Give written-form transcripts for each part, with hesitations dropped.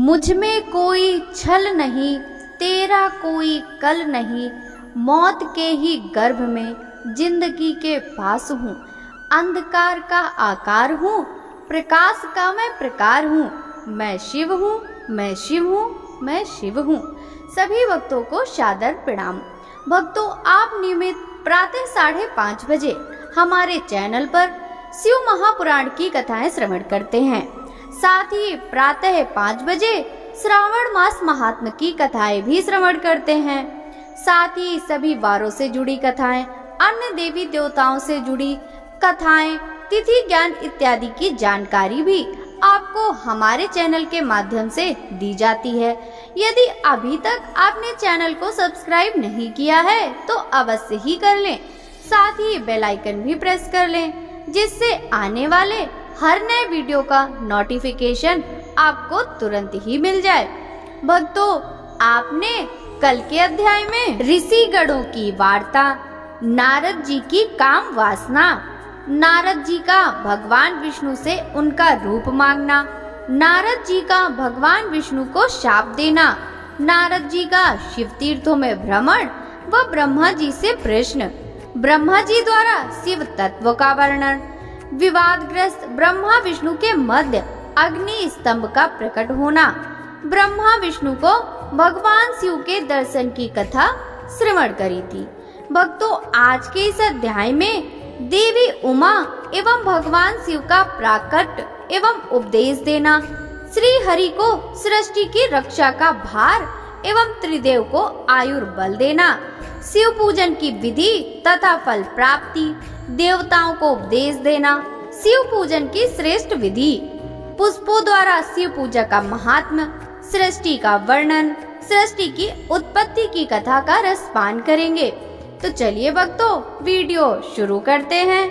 मुझ में कोई छल नहीं, तेरा कोई कल नहीं, मौत के ही गर्भ में जिंदगी के पास हूँ। अंधकार का आकार हूँ, प्रकाश का मैं प्रकार हूँ। मैं शिव हूँ, मैं शिव हूँ, मैं शिव हूँ। सभी भक्तों को सादर प्रणाम। भक्तों, आप नियमित प्रातः 5:30 बजे हमारे चैनल पर शिव महापुराण की कथाएं श्रवण करते हैं। साथ ही प्रातः 5 बजे श्रावण मास महात्म्य की कथाएं भी श्रवण करते हैं। साथ ही सभी वारों से जुड़ी कथाएं, अन्य देवी देवताओं से जुड़ी कथाएं, तिथि ज्ञान इत्यादि की जानकारी भी आपको हमारे चैनल के माध्यम से दी जाती है। यदि अभी तक आपने चैनल को सब्सक्राइब नहीं किया है तो अवश्य ही कर लें। साथ ही बेल आइकन भी प्रेस कर लें, जिससे आने वाले हर नए वीडियो का नोटिफिकेशन आपको तुरंत ही मिल जाए। भक्तों, आपने कल के अध्याय में ऋषि गणों की वार्ता, नारद जी की काम वासना, नारद जी का भगवान विष्णु से उनका रूप मांगना, नारद जी का भगवान विष्णु को शाप देना, नारद जी का शिव तीर्थों में भ्रमण व ब्रह्मा जी से प्रश्न, ब्रह्मा जी द्वारा शिव तत्व का वर्णन, विवादग्रस्त ब्रह्मा विष्णु के मध्य अग्नि स्तंभ का प्रकट होना, ब्रह्मा विष्णु को भगवान शिव के दर्शन की कथा श्रवण करी थी। भक्तों, आज के इस अध्याय में देवी उमा एवं भगवान शिव का प्राकट एवं उपदेश देना, श्री हरि को सृष्टि की रक्षा का भार एवं त्रिदेव को आयुर्बल देना, शिव पूजन की विधि तथा फल प्राप्ति, देवताओं को उपदेश देना, शिव पूजन की श्रेष्ठ विधि, पुष्पों द्वारा शिव पूजा का महात्म्य, सृष्टि का वर्णन, सृष्टि की उत्पत्ति की कथा का रसपान करेंगे। तो चलिए भक्तों, वीडियो शुरू करते हैं।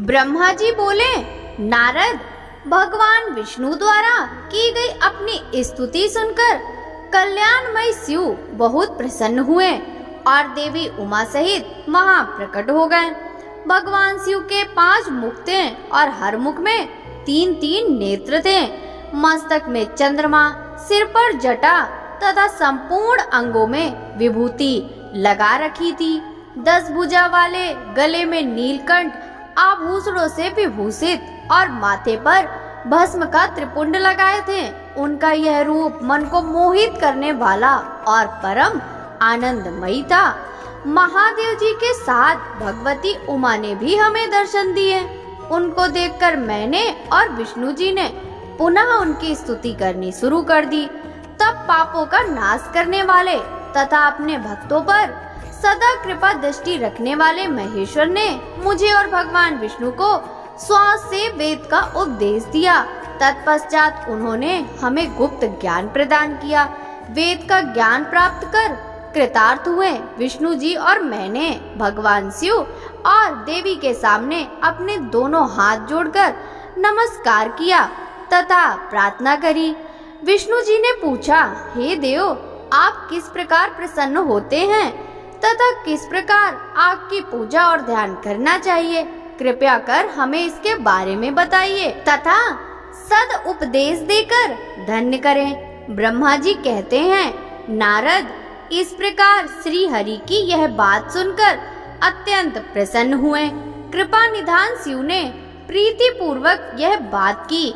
ब्रह्मा जी बोले, नारद, भगवान विष्णु द्वारा की गई अपनी स्तुति सुनकर कल्याणमय शिव बहुत प्रसन्न हुए और देवी उमा सहित महाप्रकट हो गए। भगवान शिव के 5 मुख थे और हर मुख में 3-3 नेत्र थे। मस्तक में चंद्रमा, सिर पर जटा तथा संपूर्ण अंगों में विभूति लगा रखी थी। 10 भुजा वाले, गले में नीलकंठ आभूषणों से विभूषित और माथे पर भस्म का त्रिपुंड लगाए थे। उनका यह रूप मन को मोहित करने वाला और परम आनंदमयी था। महादेव जी के साथ भगवती उमा ने भी हमें दर्शन दिए। उनको देखकर मैंने और विष्णु जी ने पुनः उनकी स्तुति करनी शुरू कर दी। तब पापों का नाश करने वाले तथा अपने भक्तों पर सदा कृपा दृष्टि रखने वाले महेश्वर ने मुझे और भगवान विष्णु को श्वास से वेद का उपदेश दिया। तत्पश्चात उन्होंने हमें गुप्त ज्ञान प्रदान किया। वेद का ज्ञान प्राप्त कर कृतार्थ हुए विष्णु जी और मैंने भगवान शिव और देवी के सामने अपने दोनों हाथ जोड़कर नमस्कार किया तथा प्रार्थना करी। विष्णु जी ने पूछा, हे देव, आप किस प्रकार प्रसन्न होते हैं तथा किस प्रकार आपकी पूजा और ध्यान करना चाहिए? कृपया कर हमें इसके बारे में बताइए तथा सद उपदेश देकर धन्य करें। ब्रह्मा जी कहते हैं, नारद, इस प्रकार श्री हरि की यह बात सुनकर अत्यंत प्रसन्न हुए। कृपा निधान शिव ने प्रीति पूर्वक यह बात की।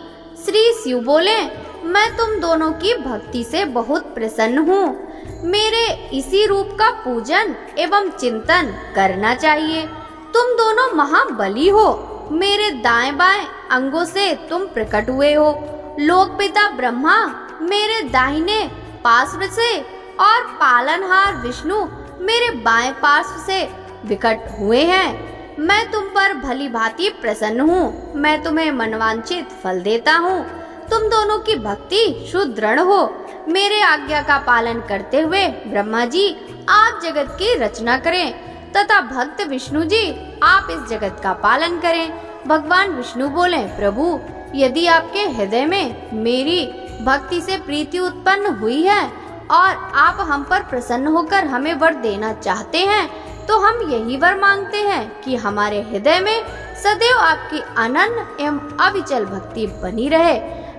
श्री शिव बोले, मैं तुम दोनों की भक्ति से बहुत प्रसन्न हूँ। मेरे इसी रूप का पूजन एवं चिंतन करना चाहिए। तुम दोनों महाबली हो। मेरे दाएं बाएं अंगों से तुम प्रकट हुए हो। लोकपिता ब्रह्मा मेरे दाहिने पार्श्व से और पालनहार विष्णु मेरे बाएं पार्श्व से विकट हुए हैं। मैं तुम पर भली भांति प्रसन्न हूँ। मैं तुम्हें मनवांछित फल देता हूँ। तुम दोनों की भक्ति सुदृढ़ हो। मेरे आज्ञा का पालन करते हुए ब्रह्मा जी आप जगत की रचना करें तथा भक्त विष्णु जी आप इस जगत का पालन करें। भगवान विष्णु बोले, प्रभु, यदि आपके हृदय में मेरी भक्ति से प्रीति उत्पन्न हुई है और आप हम पर प्रसन्न होकर हमें वर देना चाहते हैं तो हम यही वर मांगते हैं कि हमारे हृदय में सदैव आपकी अनन्य एवं अविचल भक्ति बनी रहे।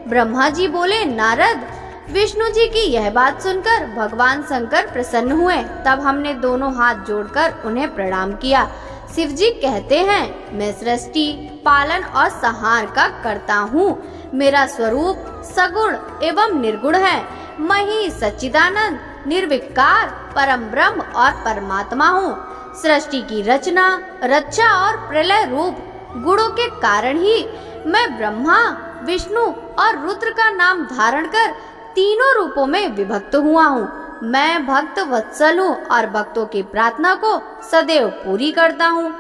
ब्रह्मा जी बोले, नारद, विष्णु जी की यह बात सुनकर भगवान शंकर प्रसन्न हुए। तब हमने दोनों हाथ जोड़कर उन्हें प्रणाम किया। शिव जी कहते हैं, मैं सृष्टि, पालन और संहार का करता हूँ। मेरा स्वरूप सगुण एवं निर्गुण है। मैं ही सच्चिदानंद, निर्विकार, परम ब्रह्म और परमात्मा हूँ। सृष्टि की रचना, रक्षा और प्रलय रूप गुणों के कारण ही मैं ब्रह्मा, विष्णु और रुद्र का नाम धारण कर तीनों रूपों में विभक्त हुआ हूँ। मैं भक्त वत्सल हूँ और भक्तों की प्रार्थना को सदैव पूरी करता हूँ।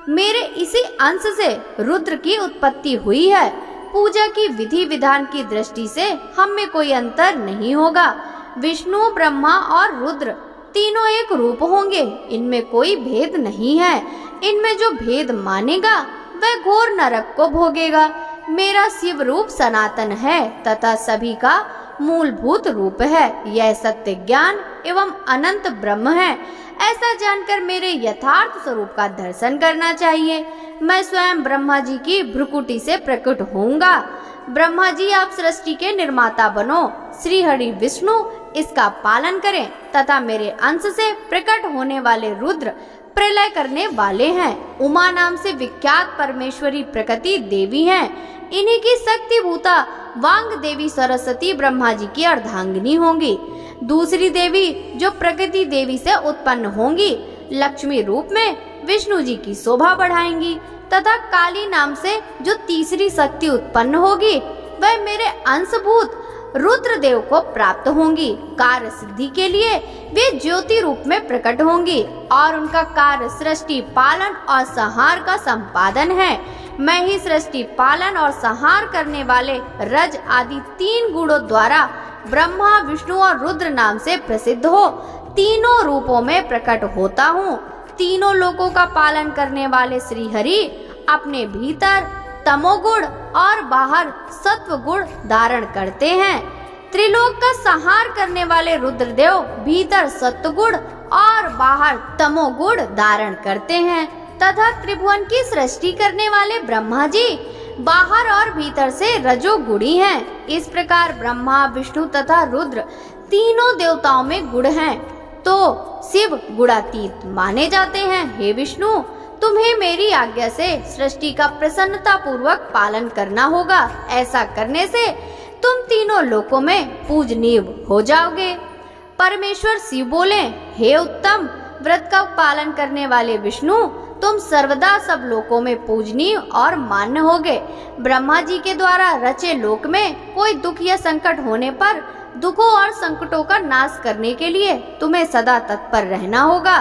मेरे इसी अंश से रुद्र की उत्पत्ति हुई है। पूजा की विधि विधान की दृष्टि से हम में कोई अंतर नहीं होगा। विष्णु, ब्रह्मा और रुद्र तीनों एक रूप होंगे। इनमें कोई भेद नहीं है। इनमें जो भेद मानेगा वह घोर नरक को भोगेगा। मेरा शिव रूप सनातन है तथा सभी का मूलभूत रूप है। यह सत्य ज्ञान एवं अनंत ब्रह्म है। ऐसा जानकर मेरे यथार्थ स्वरूप का दर्शन करना चाहिए। मैं स्वयं ब्रह्मा जी की भ्रुकुटी से प्रकट होऊंगा। ब्रह्मा जी, आप सृष्टि के निर्माता बनो। श्री हरि विष्णु इसका पालन करें तथा मेरे अंश से प्रकट होने वाले रुद्र प्रलय करने वाले हैं। उमा नाम से विख्यात परमेश्वरी प्रकृति देवी हैं। इन्हीं की शक्ति भूता वांग देवी सरस्वती ब्रह्मा जी की अर्धांगिनी होंगी। दूसरी देवी जो प्रकृति देवी से उत्पन्न होंगी, लक्ष्मी रूप में विष्णु जी की शोभा बढ़ाएंगी तथा काली नाम से जो तीसरी शक्ति उत्पन्न होगी वह मेरे अंशभूत रुद्र देव को प्राप्त होंगी। कार्य सिद्धि के लिए वे ज्योति रूप में प्रकट होंगी और उनका कार्य सृष्टि, पालन और संहार का संपादन है। मैं ही सृष्टि, पालन और संहार करने वाले रज आदि तीन गुणों द्वारा ब्रह्मा, विष्णु और रुद्र नाम से प्रसिद्ध हो तीनों रूपों में प्रकट होता हूँ। तीनों लोकों का पालन करने वाले श्री हरि अपने भीतर तमोगुण और बाहर सत्व गुण धारण करते हैं। त्रिलोक का संहार करने वाले रुद्रदेव भीतर सत्व गुण और बाहर तमोगुण धारण करते हैं तथा त्रिभुवन की सृष्टि करने वाले ब्रह्मा जी बाहर और भीतर से रजोगुणी हैं। इस प्रकार ब्रह्मा, विष्णु तथा रुद्र तीनों देवताओं में गुण हैं, तो शिव गुणातीत माने जाते हैं। हे विष्णु, तुम्हें मेरी आज्ञा से सृष्टि का प्रसन्नता पूर्वक पालन करना होगा। ऐसा करने से तुम तीनों लोकों में पूजनीय हो जाओगे। परमेश्वर शिव बोले, हे उत्तम व्रत का पालन करने वाले विष्णु, तुम सर्वदा सब लोकों में पूजनीय और मान्य होगे। ब्रह्मा जी के द्वारा रचे लोक में कोई दुख या संकट होने पर दुखों और संकटों का नाश करने के लिए तुम्हें सदा तत्पर रहना होगा।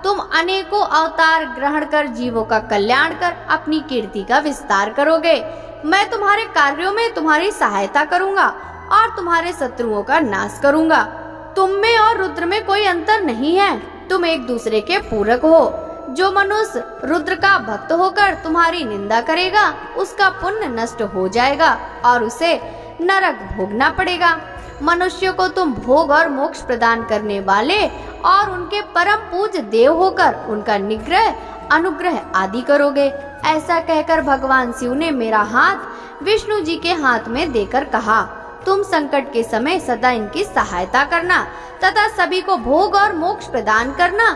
तुम अनेकों अवतार ग्रहण कर जीवों का कल्याण कर अपनी कीर्ति का विस्तार करोगे। मैं तुम्हारे कार्यों में तुम्हारी सहायता करूंगा और तुम्हारे शत्रुओं का नाश करूंगा। तुम में और रुद्र में कोई अंतर नहीं है। तुम एक दूसरे के पूरक हो। जो मनुष्य रुद्र का भक्त होकर तुम्हारी निंदा करेगा उसका पुण्य नष्ट हो जाएगा और उसे नरक भोगना पड़ेगा। मनुष्य को तुम भोग और मोक्ष प्रदान करने वाले और उनके परम पूज्य देव होकर उनका निग्रह, अनुग्रह आदि करोगे। ऐसा कहकर भगवान शिव ने मेरा हाथ विष्णु जी के हाथ में देकर कहा, तुम संकट के समय सदा इनकी सहायता करना तथा सभी को भोग और मोक्ष प्रदान करना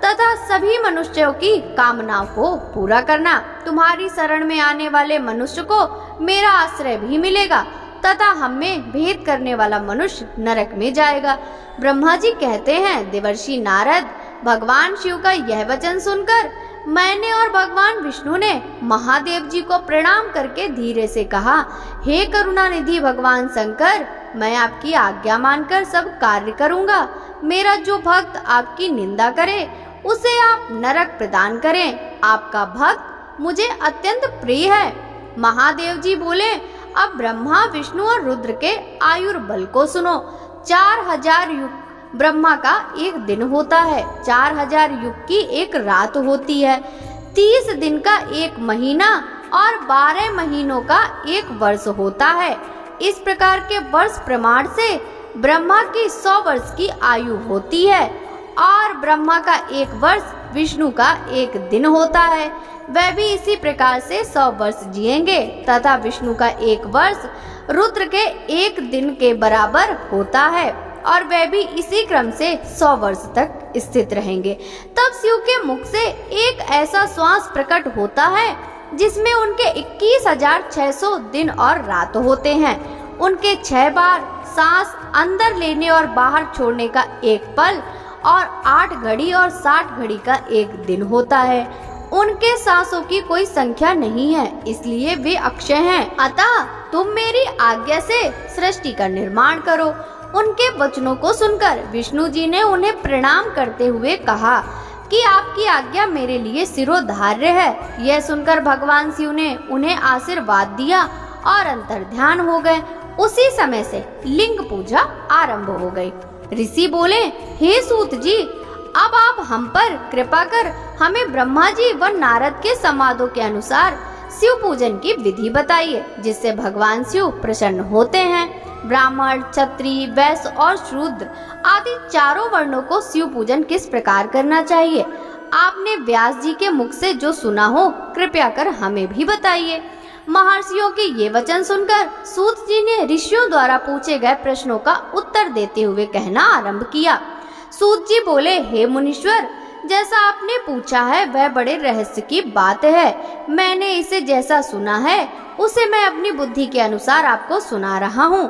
तथा सभी मनुष्यों की कामनाओं को पूरा करना। तुम्हारी शरण में आने वाले मनुष्य को मेरा आश्रय भी मिलेगा तथा हम में भेद करने वाला मनुष्य नरक में जाएगा। ब्रह्मा जी कहते हैं, देवर्षि नारद, भगवान शिव का यह वचन सुनकर मैंने और भगवान विष्णु ने महादेव जी को प्रणाम करके धीरे से कहा, हे करुणानिधि भगवान शंकर, मैं आपकी आज्ञा मानकर सब कार्य करूंगा। मेरा जो भक्त आपकी निंदा करे उसे आप नरक प्रदान करें। आपका भक्त मुझे अत्यंत प्रिय है। महादेव जी बोले, अब ब्रह्मा, विष्णु और रुद्र के आयुर्बल को सुनो। 4000 युग ब्रह्मा का एक दिन होता है, 4000 युग की एक रात होती है, 30 दिन का एक महीना और 12 महीनों का एक वर्ष होता है। इस प्रकार के वर्ष प्रमाण से ब्रह्मा की 100 वर्ष की आयु होती है और ब्रह्मा का एक वर्ष विष्णु का एक दिन होता है। वह भी इसी प्रकार से 100 वर्ष जिएंगे तथा विष्णु का 1 वर्ष रुद्र के 1 दिन के बराबर होता है और वह भी इसी क्रम से 100 वर्ष तक स्थित रहेंगे। तब शिव के मुख से एक ऐसा श्वास प्रकट होता है जिसमें उनके 21,600 दिन और रात होते हैं। उनके 6 बार सांस अंदर लेने और बाहर छोड़ने का 1 पल और 8 घड़ी और 60 घड़ी का 1 दिन होता है। उनके सांसों की कोई संख्या नहीं है, इसलिए वे अक्षय हैं। अतः तुम मेरी आज्ञा से सृष्टि का निर्माण करो। उनके वचनों को सुनकर विष्णु जी ने उन्हें प्रणाम करते हुए कहा कि आपकी आज्ञा मेरे लिए शिरोधार्य है। यह सुनकर भगवान शिव ने उन्हें आशीर्वाद दिया और अंतर्ध्यान हो गए। उसी समय से लिंग पूजा आरंभ हो गई। ऋषि बोले, हे सूत जी, अब आप हम पर कृपा कर हमें ब्रह्मा जी व नारद के संवादों के अनुसार शिव पूजन की विधि बताइए, जिससे भगवान शिव प्रसन्न होते हैं। ब्राह्मण, क्षत्रिय, वैश्य और शूद्र आदि चारों वर्णों को शिव पूजन किस प्रकार करना चाहिए? आपने व्यास जी के मुख से जो सुना हो, कृपया कर हमें भी बताइए। महर्षियों के ये वचन सुनकर सूत जी ने ऋषियों द्वारा पूछे गए प्रश्नों का उत्तर देते हुए कहना आरंभ किया। सूत जी बोले, हे मुनीश्वर, जैसा आपने पूछा है वह बड़े रहस्य की बात है। मैंने इसे जैसा सुना है उसे मैं अपनी बुद्धि के अनुसार आपको सुना रहा हूँ।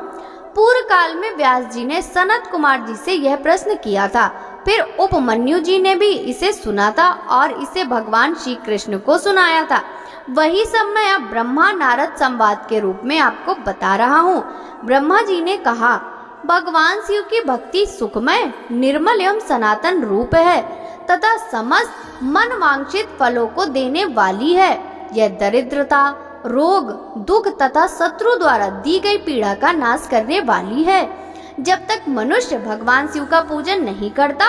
पूर्व काल में व्यास जी ने सनत कुमार जी से यह प्रश्न किया था। फिर उपमन्यु जी ने भी इसे सुना था और इसे भगवान श्री कृष्ण को सुनाया था। वही सब मैं अब ब्रह्मा नारद संवाद के रूप में आपको बता रहा हूँ। ब्रह्मा जी ने कहा, भगवान शिव की भक्ति सुखमय, निर्मल एवं सनातन रूप है तथा समस्त मन वांछित फलों को देने वाली है। यह दरिद्रता, रोग, दुख तथा शत्रु द्वारा दी गई पीड़ा का नाश करने वाली है। जब तक मनुष्य भगवान शिव का पूजन नहीं करता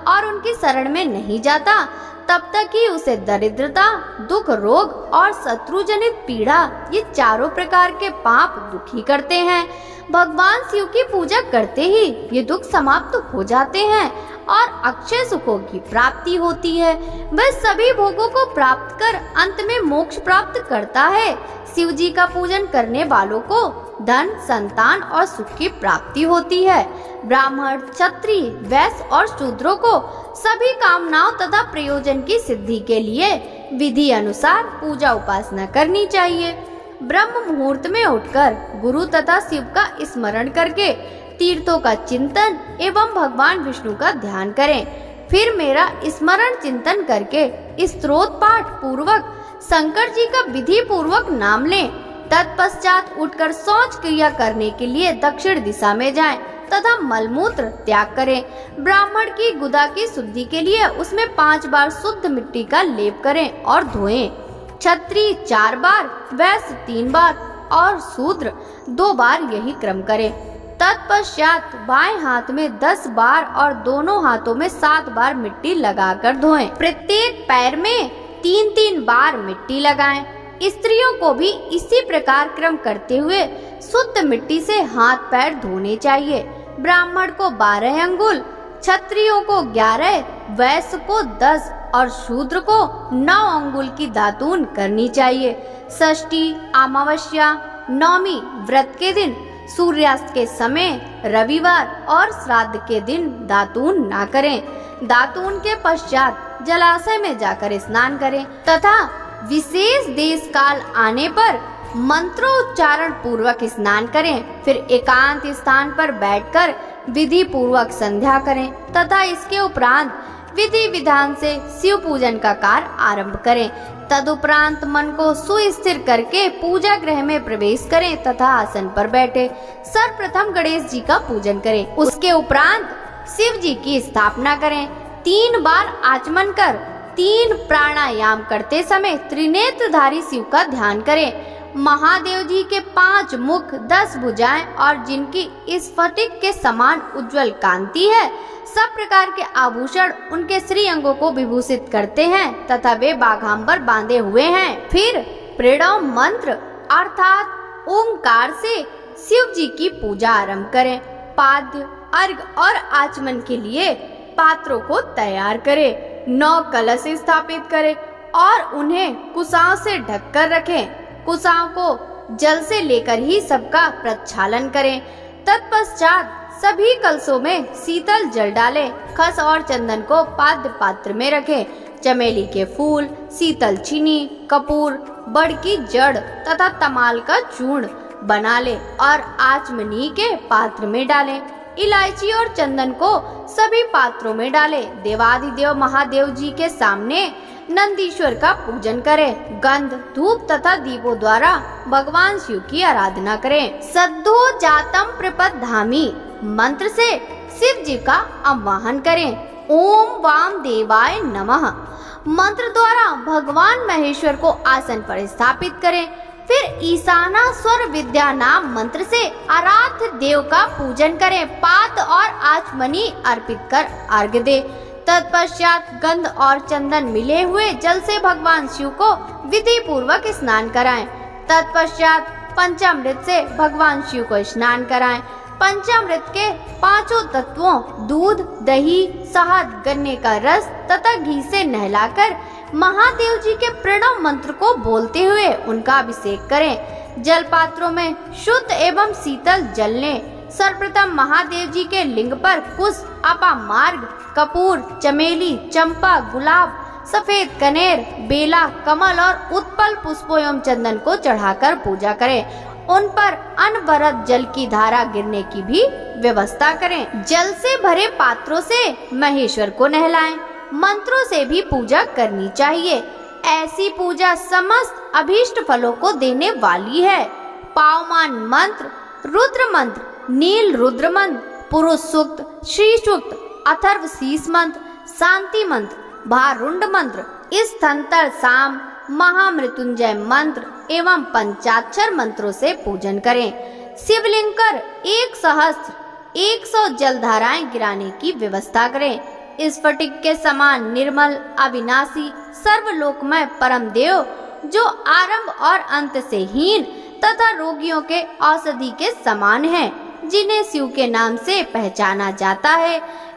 और उनकी शरण में नहीं जाता, तब तक ही उसे दरिद्रता, दुख, रोग और शत्रु जनित पीड़ा, ये चारों प्रकार के पाप दुखी करते हैं। भगवान शिव की पूजा करते ही ये दुख समाप्त हो जाते हैं और अक्षय सुखों की प्राप्ति होती है। वह सभी भोगों को प्राप्त कर अंत में मोक्ष प्राप्त करता है। शिव जी का पूजन करने वालों को धन, संतान और सुख की प्राप्ति होती है। ब्राह्मण, क्षत्रिय, वैश्य और शूद्रों को सभी कामनाओं तथा प्रयोजन की सिद्धि के लिए विधि अनुसार पूजा उपासना करनी चाहिए। ब्रह्म मुहूर्त में उठकर गुरु तथा शिव का स्मरण करके तीर्थों का चिंतन एवं भगवान विष्णु का ध्यान करें। फिर मेरा स्मरण चिंतन करके स्तोत्र पाठ पूर्वक शंकर जी का विधि पूर्वक नाम लें। तत्पश्चात उठकर शौच क्रिया करने के लिए दक्षिण दिशा में जाएं तथा मलमूत्र त्याग करें। ब्राह्मण की गुदा की शुद्धि के लिए उसमें 5 बार शुद्ध मिट्टी का लेप करें और धोएं। क्षत्रिय 4 बार, वैश्य 3 बार और शूद्र 2 बार यही क्रम करें। तत्पश्चात बाएं हाथ में 10 बार और दोनों हाथों में 7 बार मिट्टी लगाकर धोएं। प्रत्येक पैर में 3-3 बार मिट्टी लगाएं। स्त्रियों को भी इसी प्रकार क्रम करते हुए शुद्ध मिट्टी से हाथ पैर धोने चाहिए। ब्राह्मण को 12 अंगुल, क्षत्रियों को 11, वैश्य को 10 और शूद्र को 9 अंगुल की दातून करनी चाहिए। षष्ठी, अमावस्या, नवमी व्रत के दिन, सूर्यास्त के समय, रविवार और श्राद्ध के दिन दातून ना करें। दातून के पश्चात जलाशय में जाकर स्नान करें तथा विशेष देश काल आने पर मंत्रोच्चारण पूर्वक स्नान करें। फिर एकांत स्थान पर बैठकर विधि पूर्वक संध्या करें तथा इसके उपरांत विधि विधान से शिव पूजन का कार्य आरंभ करें। तदुपरांत मन को सुस्थिर करके पूजा गृह में प्रवेश करें तथा आसन पर बैठे सर्वप्रथम गणेश जी का पूजन करें। उसके उपरांत शिव जी की स्थापना करें। 3 बार आचमन कर 3 प्राणायाम करते समय त्रिनेत्रधारी शिव का ध्यान करें। महादेव जी के 5 मुख, 10 भुजाएं और जिनकी स्फटिक के समान उज्जवल कांति है, सब प्रकार के आभूषण उनके श्री अंगों को विभूषित करते हैं तथा वे बाघांबर बांधे हुए हैं। फिर प्रणव मंत्र अर्थात ओंकार से शिव जी की पूजा आरंभ करें। पाद्य, अर्घ और आचमन के लिए पात्रों को तैयार करें। 9 कलश स्थापित करें। और उन्हें कुशाओं से ढककर रखें। कुशाओं को जल से लेकर ही सबका प्रक्षालन करें। तत्पश्चात सभी कलशों में शीतल जल डालें। खस और चंदन को पाद्य पात्र में रखें। चमेली के फूल, शीतल चीनी, कपूर, बड़ की जड़ तथा तमाल का चूर्ण बना लें और आचमनी के पात्र में डालें। इलायची और चंदन को सभी पात्रों में डालें। देवाधिदेव महादेव जी के सामने नंदीश्वर का पूजन करें। गंध, धूप तथा दीपों द्वारा भगवान शिव की आराधना करें। सद्धो जातम प्रपद्धामि मंत्र से शिव जी का आवाहन करें। ओम वाम देवाय नमः मंत्र द्वारा भगवान महेश्वर को आसन पर स्थापित करें। फिर ईशाना स्वर विद्या नाम मंत्र से आराध्य देव का पूजन करें। पात और आचमनी अर्पित कर अर्घ्य दे। तत्पश्चात गंध और चंदन मिले हुए जल से भगवान शिव को विधि पूर्वक स्नान कराएं। तत्पश्चात पंचामृत से भगवान शिव को स्नान कराएं। पंचामृत के पांचों तत्वों दूध, दही, शहद, गन्ने का रस तथा घी से नहलाकर महादेव जी के प्रणव मंत्र को बोलते हुए उनका अभिषेक करें। जल पात्रों में शुद्ध एवं शीतल जल लें। सर्वप्रथम महादेव जी के लिंग पर कुश, अपामार्ग, कपूर, चमेली, चंपा, गुलाब, सफेद कनेर, बेला, कमल और उत्पल पुष्पों एवं चंदन को चढ़ाकर पूजा करें। उन पर अनवरत जल की धारा गिरने की भी व्यवस्था करें। जल से भरे पात्रों से महेश्वर को नहलाएं। मंत्रों से भी पूजा करनी चाहिए। ऐसी पूजा समस्त अभीष्ट फलों को देने वाली है। पावमान मंत्र, रुद्र मंत्र, नील रुद्र मंत्र, पुरुष सूक्त, श्री सूक्त, अथर्व शीस मंत्र, शांति मंत्र, भारुंड मंत्र, स्थंतर साम, महामृत्युंजय मंत्र एवं पंचाक्षर मंत्रों से पूजन करें। शिवलिंग कर 1 सहस्त्र 100 जलधाराएं गिराने की व्यवस्था करें। स्फटिक के समान निर्मल, अविनाशी, सर्वलोकमय परम देव जो आरंभ और अंत से हीन तथा रोगियों के औषधि के समान हैं, जिन्हें शिव के नाम से पहचाना जाता है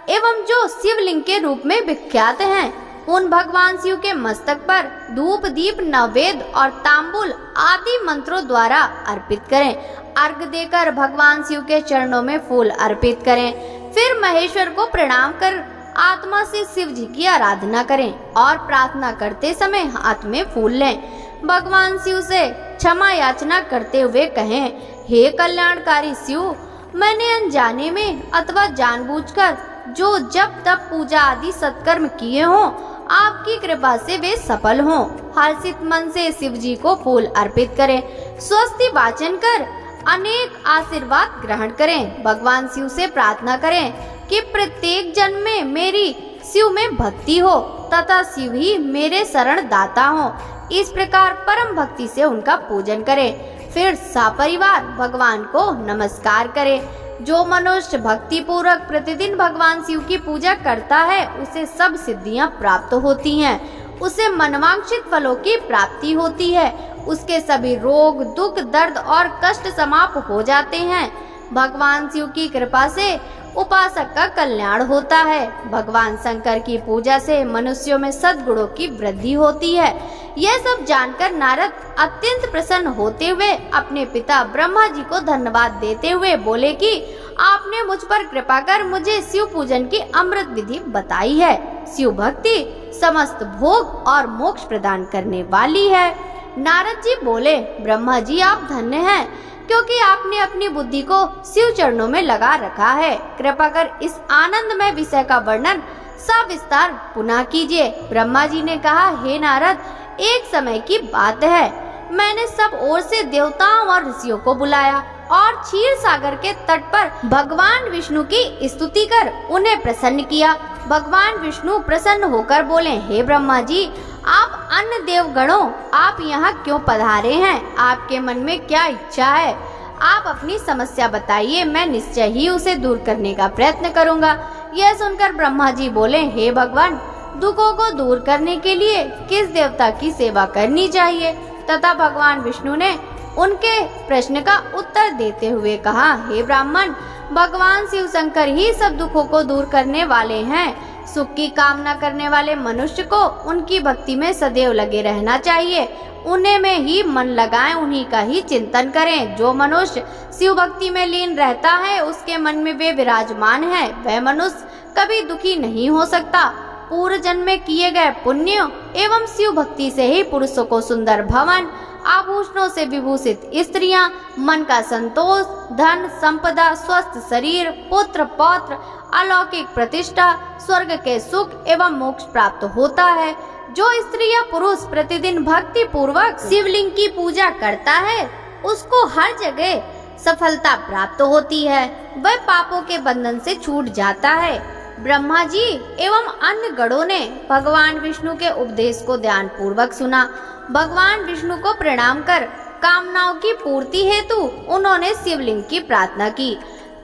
एवं जो शिवलिंग के रूप में विख्यात हैं, उन भगवान शिव के मस्तक पर धूप, दीप, नैवेद्य और तांबूल आदि मंत्रों द्वारा अर्पित करें। अर्घ देकर भगवान शिव के चरणों में फूल अर्पित करें। फिर महेश्वर को प्रणाम कर आत्मा से शिव जी की आराधना करें और प्रार्थना करते समय हाथ में फूल लें। भगवान शिव से क्षमा याचना करते हुए कहें, हे कल्याणकारी शिव, मैंने अनजाने में अथवा जानबूझकर जो जप तप पूजा आदि सत्कर्म किए हों, आपकी कृपा से वे सफल हों। हर्षित मन से शिव जी को फूल अर्पित करें। स्वस्ति वाचन कर अनेक आशीर्वाद ग्रहण करें। भगवान शिव से प्रार्थना करें कि प्रत्येक जन्म में मेरी शिव में भक्ति हो तथा शिव ही मेरे शरण दाता हो। इस प्रकार परम भक्ति से उनका पूजन करें। फिर सपरिवार भगवान को नमस्कार करें। जो मनुष्य भक्ति पूर्वक प्रतिदिन भगवान शिव की पूजा करता है, उसे सब सिद्धियां प्राप्त होती हैं। उसे मनवांछित फलों की प्राप्ति होती है। उसके सभी रोग, दुख, दर्द और कष्ट समाप्त हो जाते हैं। भगवान शिव की कृपा से उपासक का कल्याण होता है। भगवान शंकर की पूजा से मनुष्यों में सद्गुणों की वृद्धि होती है। यह सब जानकर नारद अत्यंत प्रसन्न होते हुए अपने पिता ब्रह्मा जी को धन्यवाद देते हुए बोले कि आपने मुझ पर कृपा कर मुझे शिव पूजन की अमृत विधि बताई है। शिव भक्ति समस्त भोग और मोक्ष प्रदान करने वाली है। नारद जी बोले, ब्रह्मा जी आप धन्य हैं, क्योंकि आपने अपनी बुद्धि को शिव चरणों में लगा रखा है। कृपा कर इस आनंदमय विषय का वर्णन सविस्तार पुनः कीजिए। ब्रह्मा जी ने कहा, हे नारद, एक समय की बात है, मैंने सब ओर से देवताओं और ऋषियों को बुलाया और क्षीर सागर के तट पर भगवान विष्णु की स्तुति कर उन्हें प्रसन्न किया। भगवान विष्णु प्रसन्न होकर बोले, हे ब्रह्मा जी, आप अन्य देवगणों, आप यहाँ क्यों पधारे हैं? आपके मन में क्या इच्छा है? आप अपनी समस्या बताइए, मैं निश्चय ही उसे दूर करने का प्रयत्न करूँगा। यह सुनकर ब्रह्मा जी बोले, हे भगवान, दुखों को दूर करने के लिए किस देवता की सेवा करनी चाहिए? तथा भगवान विष्णु ने उनके प्रश्न का उत्तर देते हुए कहा, हे ब्राह्मण, भगवान शिव शंकर ही सब दुखों को दूर करने वाले हैं। सुख की कामना करने वाले मनुष्य को उनकी भक्ति में सदैव लगे रहना चाहिए। उन्हें में ही मन लगाएं, उन्हीं का ही चिंतन करें। जो मनुष्य शिव भक्ति में लीन रहता है, उसके मन में वे विराजमान है, वह मनुष्य कभी दुखी नहीं हो सकता। पूर्व जन्म में किए गए पुण्य एवं शिव भक्ति से ही पुरुषों को सुंदर भवन, आभूषणों से विभूषित स्त्रियां, मन का संतोष, धन संपदा, स्वस्थ शरीर, पुत्र पौत्र, अलौकिक प्रतिष्ठा, स्वर्ग के सुख एवं मोक्ष प्राप्त होता है। जो स्त्री या पुरुष प्रतिदिन भक्ति पूर्वक शिवलिंग की पूजा करता है, उसको हर जगह सफलता प्राप्त होती है, वह पापों के बंधन से छूट जाता है। ब्रह्मा जी एवं अन्य गणों ने भगवान विष्णु के उपदेश को ध्यान पूर्वक सुना। भगवान विष्णु को प्रणाम कर कामनाओं की पूर्ति हेतु उन्होंने शिवलिंग की प्रार्थना की।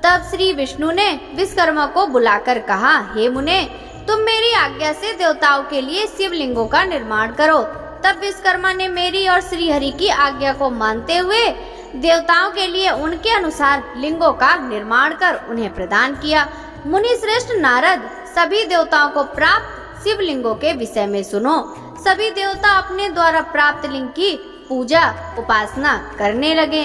तब श्री विष्णु ने विश्वकर्मा को बुलाकर कहा, हे मुने, तुम मेरी आज्ञा से देवताओं के लिए शिवलिंगों का निर्माण करो। तब विश्वकर्मा ने मेरी और श्री हरि की आज्ञा को मानते हुए देवताओं के लिए उनके अनुसार लिंगों का निर्माण कर उन्हें प्रदान किया। मुनि श्रेष्ठ नारद, सभी देवताओं को प्राप्त शिवलिंगों के विषय में सुनो। सभी देवता अपने द्वारा प्राप्त लिंग की पूजा उपासना करने लगे।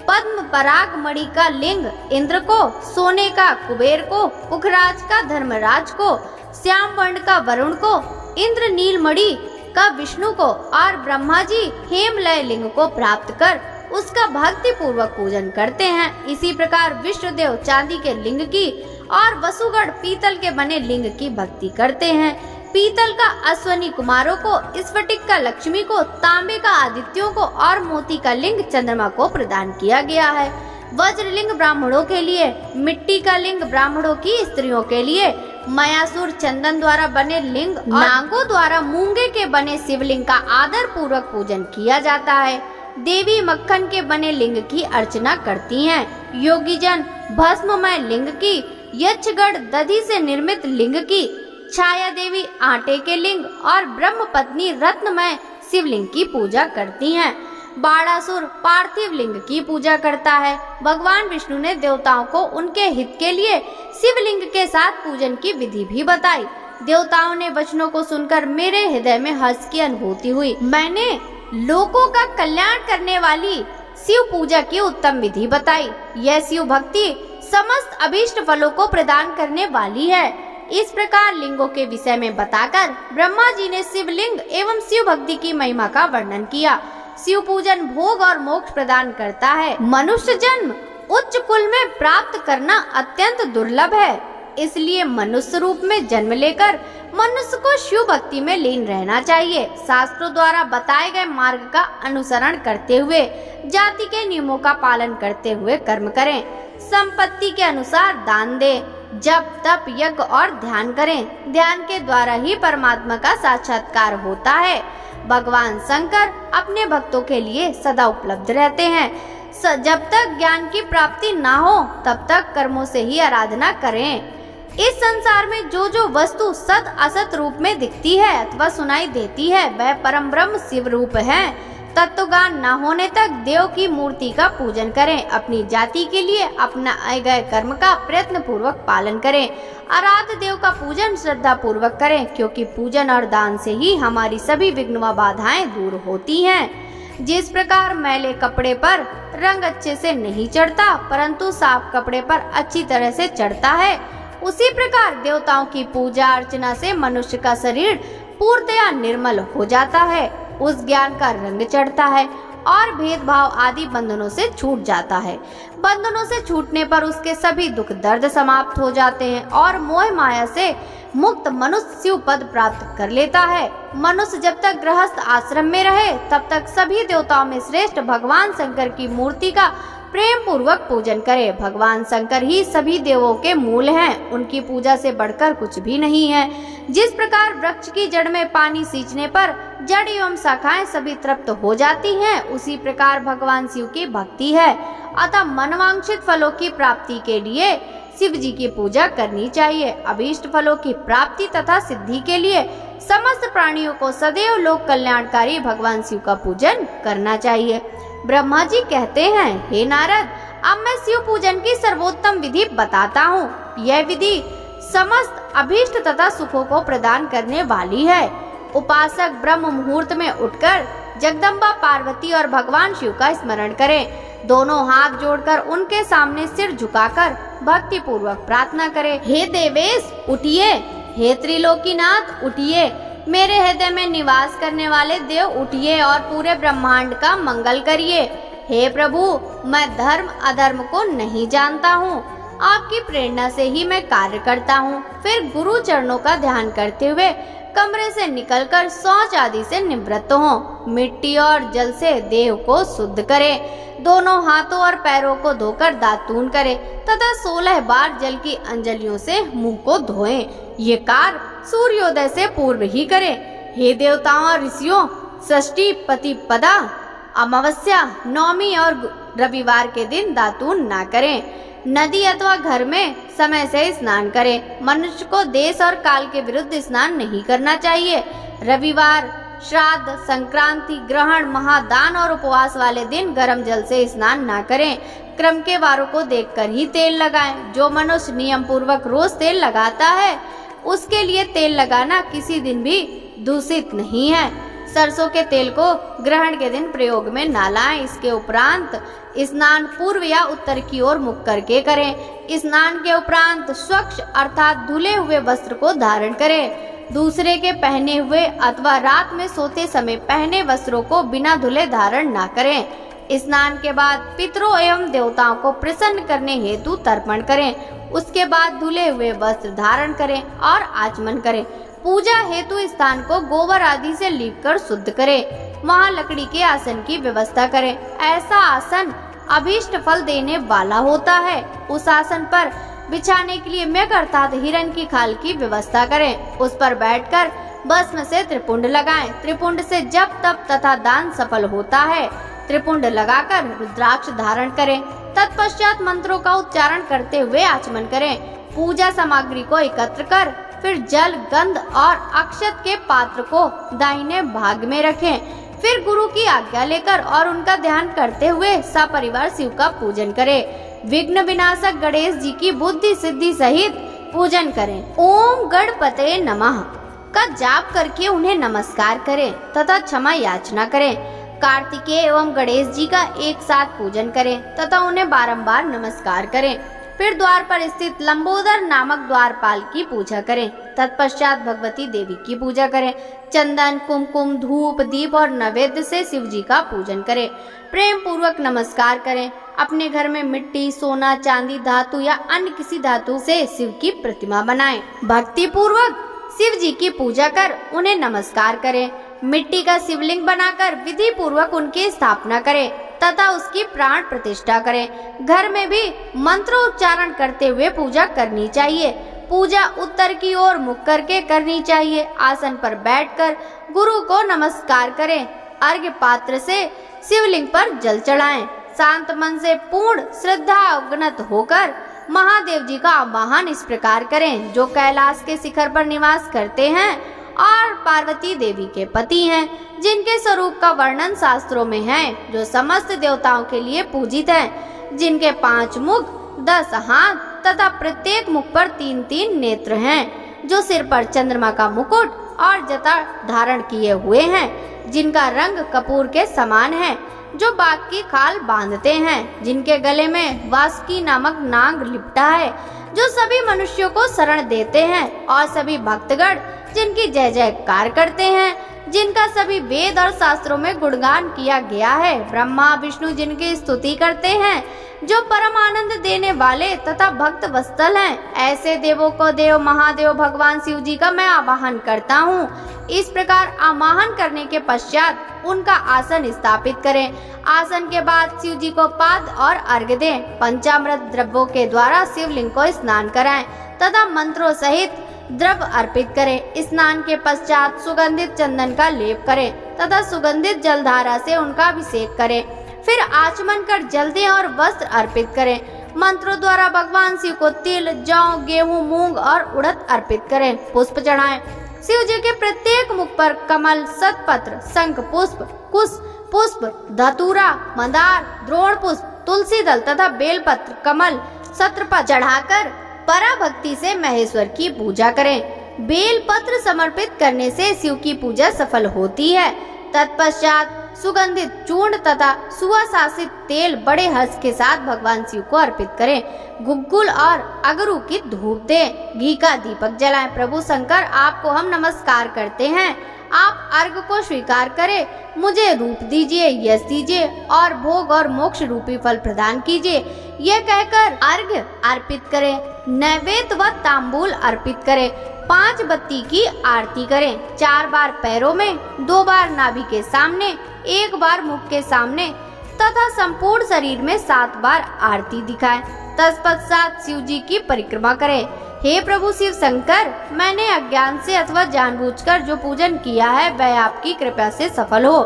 पद्म पराग मणि का लिंग इंद्र को, सोने का कुबेर को, पुखराज का धर्मराज को, श्याम वर्ण का वरुण को, इंद्र नील मणि का विष्णु को और ब्रह्मा जी हेमलय लिंग को प्राप्त कर उसका भक्ति पूर्वक पूजन करते हैं। इसी प्रकार विष्णुदेव चांदी के लिंग की और वसुगढ़ पीतल के बने लिंग की भक्ति करते हैं। पीतल का अश्वनी कुमारों को, स्फटिक का लक्ष्मी को, तांबे का आदित्यों को और मोती का लिंग चंद्रमा को प्रदान किया गया है। वज्रलिंग ब्राह्मणों के लिए, मिट्टी का लिंग ब्राह्मणों की स्त्रियों के लिए, मयासुर चंदन द्वारा बने लिंग, नागों द्वारा मूंगे के बने शिवलिंग का आदर पूर्वक पूजन किया जाता है। देवी मक्खन के बने लिंग की अर्चना करती हैं। योगी जन भस्ममय लिंग की, यक्षगढ़ दधि से निर्मित लिंग की, छाया देवी आटे के लिंग और ब्रह्म पत्नी रत्नमय शिवलिंग की पूजा करती हैं। बाणासुर पार्थिव लिंग की पूजा करता है। भगवान विष्णु ने देवताओं को उनके हित के लिए शिवलिंग के साथ पूजन की विधि भी बताई। देवताओं ने वचनों को सुनकर मेरे हृदय में हर्ष की अनुभूति हुई। मैंने लोगों का कल्याण करने वाली शिव पूजा की उत्तम विधि बताई। यह शिव भक्ति समस्त अभीष्ट फलों को प्रदान करने वाली है। इस प्रकार लिंगों के विषय में बताकर ब्रह्मा जी ने शिवलिंग एवं शिव भक्ति की महिमा का वर्णन किया। शिव पूजन भोग और मोक्ष प्रदान करता है। मनुष्य जन्म उच्च कुल में प्राप्त करना अत्यंत दुर्लभ है, इसलिए मनुष्य रूप में जन्म लेकर मनुष्य को शिव भक्ति में लीन रहना चाहिए। शास्त्रों द्वारा बताए गए मार्ग का अनुसरण करते हुए जाति के नियमों का पालन करते हुए कर्म करें। संपत्ति के अनुसार दान दें, जप तप यज्ञ और ध्यान करें। ध्यान के द्वारा ही परमात्मा का साक्षात्कार होता है। भगवान शंकर अपने भक्तों के लिए सदा उपलब्ध रहते हैं। जब तक ज्ञान की प्राप्ति ना हो तब तक कर्मों से ही आराधना करें। इस संसार में जो जो वस्तु सत असत रूप में दिखती है अथवा सुनाई देती है वह परम ब्रह्म शिव रूप है। तत्वज्ञान न होने तक देव की मूर्ति का पूजन करें। अपनी जाति के लिए अपनाए गए कर्म का प्रयत्न पूर्वक पालन करें। आराध्य देव का पूजन श्रद्धा पूर्वक करें, क्योंकि पूजन और दान से ही हमारी सभी विघ्न व बाधाएं दूर होती हैं। जिस प्रकार मैले कपड़े पर रंग अच्छे से नहीं चढ़ता परंतु साफ कपड़े पर अच्छी तरह से चढ़ता है, उसी प्रकार देवताओं की पूजा अर्चना से मनुष्य का शरीर पूर्णतया निर्मल हो जाता है। उस ज्ञान का रंग चढ़ता है और भेदभाव आदि बंधनों से छूट जाता है। बंधनों से छूटने पर उसके सभी दुख दर्द समाप्त हो जाते हैं और मोह माया से मुक्त मनुष्य शिव पद प्राप्त कर लेता है। मनुष्य जब तक गृहस्थ आश्रम में रहे तब तक सभी देवताओं में श्रेष्ठ भगवान शंकर की मूर्ति का प्रेम पूर्वक पूजन करे। भगवान शंकर ही सभी देवों के मूल हैं, उनकी पूजा से बढ़कर कुछ भी नहीं है। जिस प्रकार वृक्ष की जड़ में पानी सींचने पर जड़ एवं शाखाएं सभी तृप्त हो जाती हैं, उसी प्रकार भगवान शिव की भक्ति है। अतः मनवांछित फलों की प्राप्ति के लिए शिव जी की पूजा करनी चाहिए। अभीष्ट फलों की प्राप्ति तथा सिद्धि के लिए समस्त प्राणियों को सदैव लोक कल्याणकारी भगवान शिव का पूजन करना चाहिए। ब्रह्मा जी कहते हैं, हे नारद, अब मैं शिव पूजन की सर्वोत्तम विधि बताता हूँ। यह विधि समस्त अभीष्ट तथा सुखों को प्रदान करने वाली है। उपासक ब्रह्म मुहूर्त में उठकर जगदम्बा पार्वती और भगवान शिव का स्मरण करें। दोनों हाथ जोड़कर उनके सामने सिर झुकाकर भक्ति पूर्वक प्रार्थना करें। हे देवेश उठिए, हे त्रिलोकीनाथ उठिए, मेरे हृदय में निवास करने वाले देव उठिए और पूरे ब्रह्मांड का मंगल करिए। हे प्रभु, मैं धर्म अधर्म को नहीं जानता हूँ, आपकी प्रेरणा से ही मैं कार्य करता हूँ। फिर गुरु चरणों का ध्यान करते हुए कमरे से निकलकर शौच आदि से निवृत्त हो। मिट्टी और जल से देह को शुद्ध करें। दोनों हाथों और पैरों को धोकर दातून करें तथा 16 बार जल की अंजलियों से मुंह को धोएं। ये कार्य सूर्योदय से पूर्व ही करें। हे देवताओं और ऋषियों, षष्ठी, प्रतिपदा, अमावस्या, नवमी और रविवार के दिन दातून ना करें। नदी अथवा घर में समय से स्नान करें। मनुष्य को देश और काल के विरुद्ध स्नान नहीं करना चाहिए। रविवार, श्राद्ध, संक्रांति, ग्रहण, महादान और उपवास वाले दिन गर्म जल से स्नान ना करें। क्रम के वारों को देखकर ही तेल लगाएं। जो मनुष्य नियम पूर्वक रोज तेल लगाता है उसके लिए तेल लगाना किसी दिन भी दूषित नहीं है। सरसों के तेल को ग्रहण के दिन प्रयोग में ना लाएं। इसके उपरांत स्नान पूर्व या उत्तर की ओर मुख करके करें। स्नान के उपरांत स्वच्छ अर्थात धुले हुए वस्त्र को धारण करें। दूसरे के पहने हुए अथवा रात में सोते समय पहने वस्त्रों को बिना धुले धारण ना करें। स्नान के बाद पितरों एवं देवताओं को प्रसन्न करने हेतु तर्पण करें। उसके बाद धुले हुए वस्त्र धारण करें और आचमन करें। पूजा हेतु स्थान को गोबर आदि से लीपकर शुद्ध करें। वहाँ लकड़ी के आसन की व्यवस्था करें। ऐसा आसन अभीष्ट फल देने वाला होता है। उस आसन पर बिछाने के लिए मेघ अर्थात हिरण की खाल की व्यवस्था करें। उस पर बैठकर भस्म से त्रिपुंड लगाएं। त्रिपुंड से जप तप तथा दान सफल होता है। त्रिपुंड लगाकर रुद्राक्ष धारण करें। तत्पश्चात मंत्रों का उच्चारण करते हुए आचमन करें। पूजा सामग्री को एकत्र कर फिर जल, गंध और अक्षत के पात्र को दाहिने भाग में रखें। फिर गुरु की आज्ञा लेकर और उनका ध्यान करते हुए सपरिवार शिव का पूजन करें। विघ्न विनाशक गणेश जी की बुद्धि सिद्धि सहित पूजन करें। ओम गणपते नमः का जाप करके उन्हें नमस्कार करें तथा क्षमा याचना करें। कार्तिकेय एवं गणेश जी का एक साथ पूजन करें तथा उन्हें बारंबार नमस्कार करें। फिर द्वार पर स्थित लंबोदर नामक द्वारपाल की पूजा करें। तत्पश्चात भगवती देवी की पूजा करें। चंदन, कुमकुम, धूप, दीप और नैवेद्य से शिव जी का पूजन करें। प्रेम पूर्वक नमस्कार करें। अपने घर में मिट्टी, सोना, चांदी, धातु या अन्य किसी धातु से शिव की प्रतिमा बनाएं। भक्ति पूर्वक शिव जी की पूजा कर उन्हें नमस्कार करें। मिट्टी का शिवलिंग बनाकर विधि पूर्वक उनकी स्थापना करें तथा उसकी प्राण प्रतिष्ठा करें। घर में भी मंत्रोच्चारण करते हुए पूजा करनी चाहिए। पूजा उत्तर की ओर मुख करके करनी चाहिए। आसन पर बैठकर गुरु को नमस्कार करें। अर्घ्य पात्र से शिवलिंग पर जल चढ़ाएं। शांत मन से पूर्ण श्रद्धा अवगत होकर महादेव जी का आवाहन इस प्रकार करें, जो कैलाश के शिखर पर निवास करते हैं और पार्वती देवी के पति हैं, जिनके स्वरूप का वर्णन शास्त्रों में है, जो समस्त देवताओं के लिए पूजित हैं, जिनके 5 मुख, 10 हाथ तथा प्रत्येक मुख पर 3-3 नेत्र हैं, जो सिर पर चंद्रमा का मुकुट और जटा धारण किए हुए हैं, जिनका रंग कपूर के समान है, जो बाघ की खाल बांधते हैं, जिनके गले में वासुकी नामक नाग लिपटा है, जो सभी मनुष्यों को शरण देते हैं, और सभी भक्तगण जिनकी जय जयकार करते हैं, जिनका सभी वेद और शास्त्रों में गुणगान किया गया है। ब्रह्मा विष्णु जिनकी स्तुति करते हैं, जो परम आनंद देने वाले तथा भक्त वत्सल हैं, ऐसे देवों को देव महादेव भगवान शिव जी का मैं आवाहन करता हूँ। इस प्रकार आवाहन करने के पश्चात उनका आसन स्थापित करें। आसन के बाद शिव जी को पाद और अर्घ्य दें। पंचामृत द्रव्यों के द्वारा शिवलिंग को स्नान कराएं तथा मंत्रों सहित द्रव्य अर्पित करें। स्नान के पश्चात सुगंधित चंदन का लेप करें तथा सुगंधित जलधारा से उनका अभिषेक करें। फिर आचमन कर जल दें और वस्त्र अर्पित करें। मंत्रों द्वारा भगवान शिव को तिल, जौ, गेहूं, मूंग और उड़द अर्पित करें। पुष्प चढ़ाएं। शिव जी के प्रत्येक मुख पर कमल, शतपत्र, शंख पुष्प, कुश पुष्प, धतूरा, मंदार, द्रोण पुष्प, तुलसी दल तथा बेलपत्र, कमल, छत्रपत्र चढ़ाकर पराभक्ति से महेश्वर की पूजा करें। बेल पत्र समर्पित करने से शिव की पूजा सफल होती है। तत्पश्चात सुगंधित चूर्ण तथा सुवासित तेल बड़े हर्ष के साथ भगवान शिव को अर्पित करें। गुग्गुल और अगरू की धूप दें, घी का दीपक जलाएं। प्रभु शंकर, आपको हम नमस्कार करते हैं। आप अर्घ को स्वीकार करें। मुझे रूप दीजिए, यश दीजिए और भोग और मोक्ष रूपी फल प्रदान कीजिए। यह कहकर अर्घ अर्पित करें। नैवेद्य व तांबूल अर्पित करें। 5 बत्ती की आरती करें। 4 बार पैरों में, 2 बार नाभि के सामने, 1 बार मुख के सामने तथा संपूर्ण शरीर में 7 बार आरती दिखाएं। तत्पश्चात शिव जी की परिक्रमा करें। हे प्रभु शिव शंकर, मैंने अज्ञान से अथवा जानबूझकर जो पूजन किया है वह आपकी कृपा से सफल हो।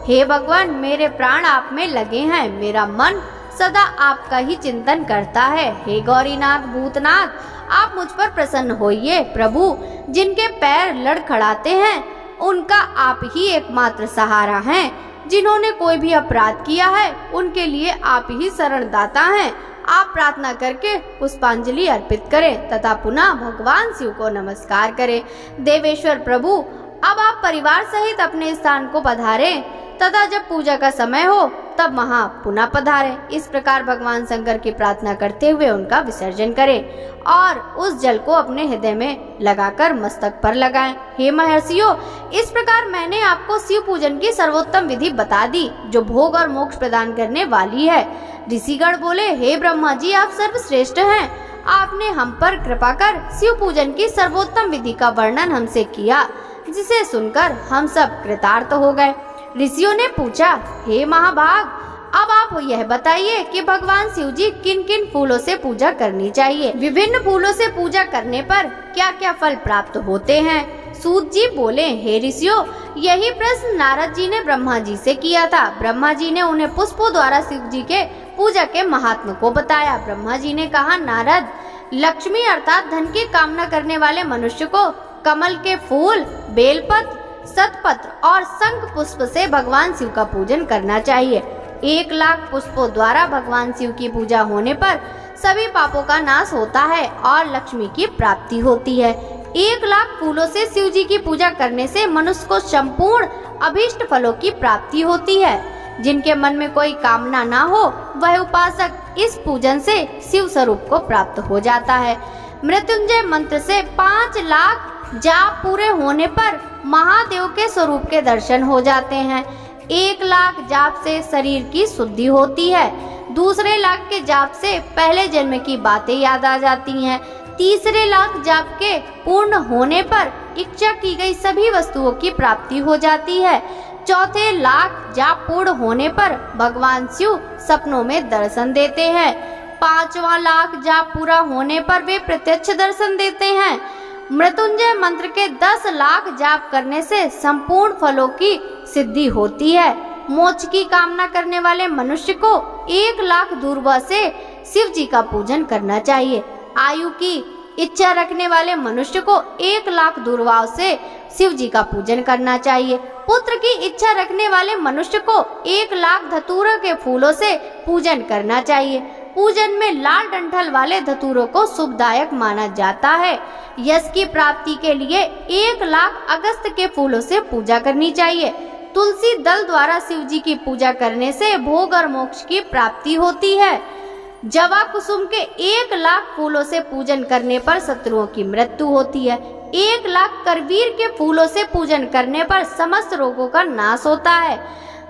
हे भगवान, मेरे प्राण आप में लगे हैं। मेरा मन सदा आपका ही चिंतन करता है। हे गौरीनाथ, भूतनाथ, आप मुझ पर प्रसन्न होइए। प्रभु, जिनके पैर लड़खड़ाते हैं उनका आप ही एकमात्र सहारा हैं। जिन्होंने कोई भी अपराध किया है उनके लिए आप ही शरणदाता हैं। आप प्रार्थना करके पुष्पांजलि अर्पित करें तथा पुनः भगवान शिव को नमस्कार करें। देवेश्वर प्रभु, अब आप परिवार सहित अपने स्थान को पधारें तथा जब पूजा का समय हो तब वहाँ पुनः पधारें। इस प्रकार भगवान शंकर की प्रार्थना करते हुए उनका विसर्जन करें और उस जल को अपने हृदय में लगाकर मस्तक पर लगाएं। हे महर्षियों, इस प्रकार मैंने आपको शिव पूजन की सर्वोत्तम विधि बता दी जो भोग और मोक्ष प्रदान करने वाली है। ऋषिगण बोले, हे ब्रह्मा जी, आप सर्वश्रेष्ठ हैं। आपने हम पर कृपा कर शिव पूजन की सर्वोत्तम विधि का वर्णन हमसे किया, जिसे सुनकर हम सब कृतार्थ हो गए। ऋषियों ने पूछा, हे महाभाग, अब आप यह बताइए कि भगवान शिव जी किन किन फूलों से पूजा करनी चाहिए। विभिन्न फूलों से पूजा करने पर क्या क्या फल प्राप्त होते हैं। सूत जी बोले, हे ऋषियों, यही प्रश्न नारद जी ने ब्रह्मा जी से किया था। ब्रह्मा जी ने उन्हें पुष्पों द्वारा शिव जी के पूजा के महात्म को बताया। ब्रह्मा जी ने कहा, नारद, लक्ष्मी अर्थात धन की कामना करने वाले मनुष्य को कमल के फूल, बेलपत्र, सतपत्र और शंख पुष्प से भगवान शिव का पूजन करना चाहिए। 1 लाख पुष्पों द्वारा भगवान शिव की पूजा होने पर सभी पापों का नाश होता है और लक्ष्मी की प्राप्ति होती है। 1 लाख फूलों से शिव जी की पूजा करने से मनुष्य को संपूर्ण अभीष्ट फलों की प्राप्ति होती है। जिनके मन में कोई कामना ना हो वह उपासक इस पूजन से शिव स्वरूप को प्राप्त हो जाता है। मृत्युंजय मंत्र से 5 लाख जाप पूरे होने पर महादेव के स्वरूप के दर्शन हो जाते हैं। 1 लाख जाप से शरीर की शुद्धि होती है। दूसरे लाख के जाप से पहले जन्म की बातें याद आ जाती हैं। तीसरे लाख जाप के पूर्ण होने पर इच्छा की गई सभी वस्तुओं की प्राप्ति हो जाती है। चौथे लाख जाप पूर्ण होने पर भगवान शिव सपनों में दर्शन देते हैं। 5वां लाख जाप पूरा होने पर वे प्रत्यक्ष दर्शन देते हैं। मृत्युंजय मंत्र के 10 लाख जाप करने से संपूर्ण फलों की सिद्धि होती है। मोक्ष की कामना करने वाले मनुष्य को 1 लाख दूर्वा से शिव जी का पूजन करना चाहिए। आयु की इच्छा रखने वाले मनुष्य को 1 लाख दूर्वाओं से शिव जी का पूजन करना चाहिए। पुत्र की इच्छा रखने वाले मनुष्य को 1 लाख धतूरों के फूलों से पूजन करना चाहिए। पूजन में लाल डंठल वाले धतूरों को शुभदायक माना जाता है। यश की प्राप्ति के लिए 1 लाख अगस्त के फूलों से पूजा करनी चाहिए। तुलसी दल द्वारा शिव जी की पूजा करने से भोग और मोक्ष की प्राप्ति होती है। जवा कुसुम के 1 लाख फूलों से पूजन करने पर शत्रुओं की मृत्यु होती है। 1 लाख करवीर के फूलों से पूजन करने पर समस्त रोगों का नाश होता है।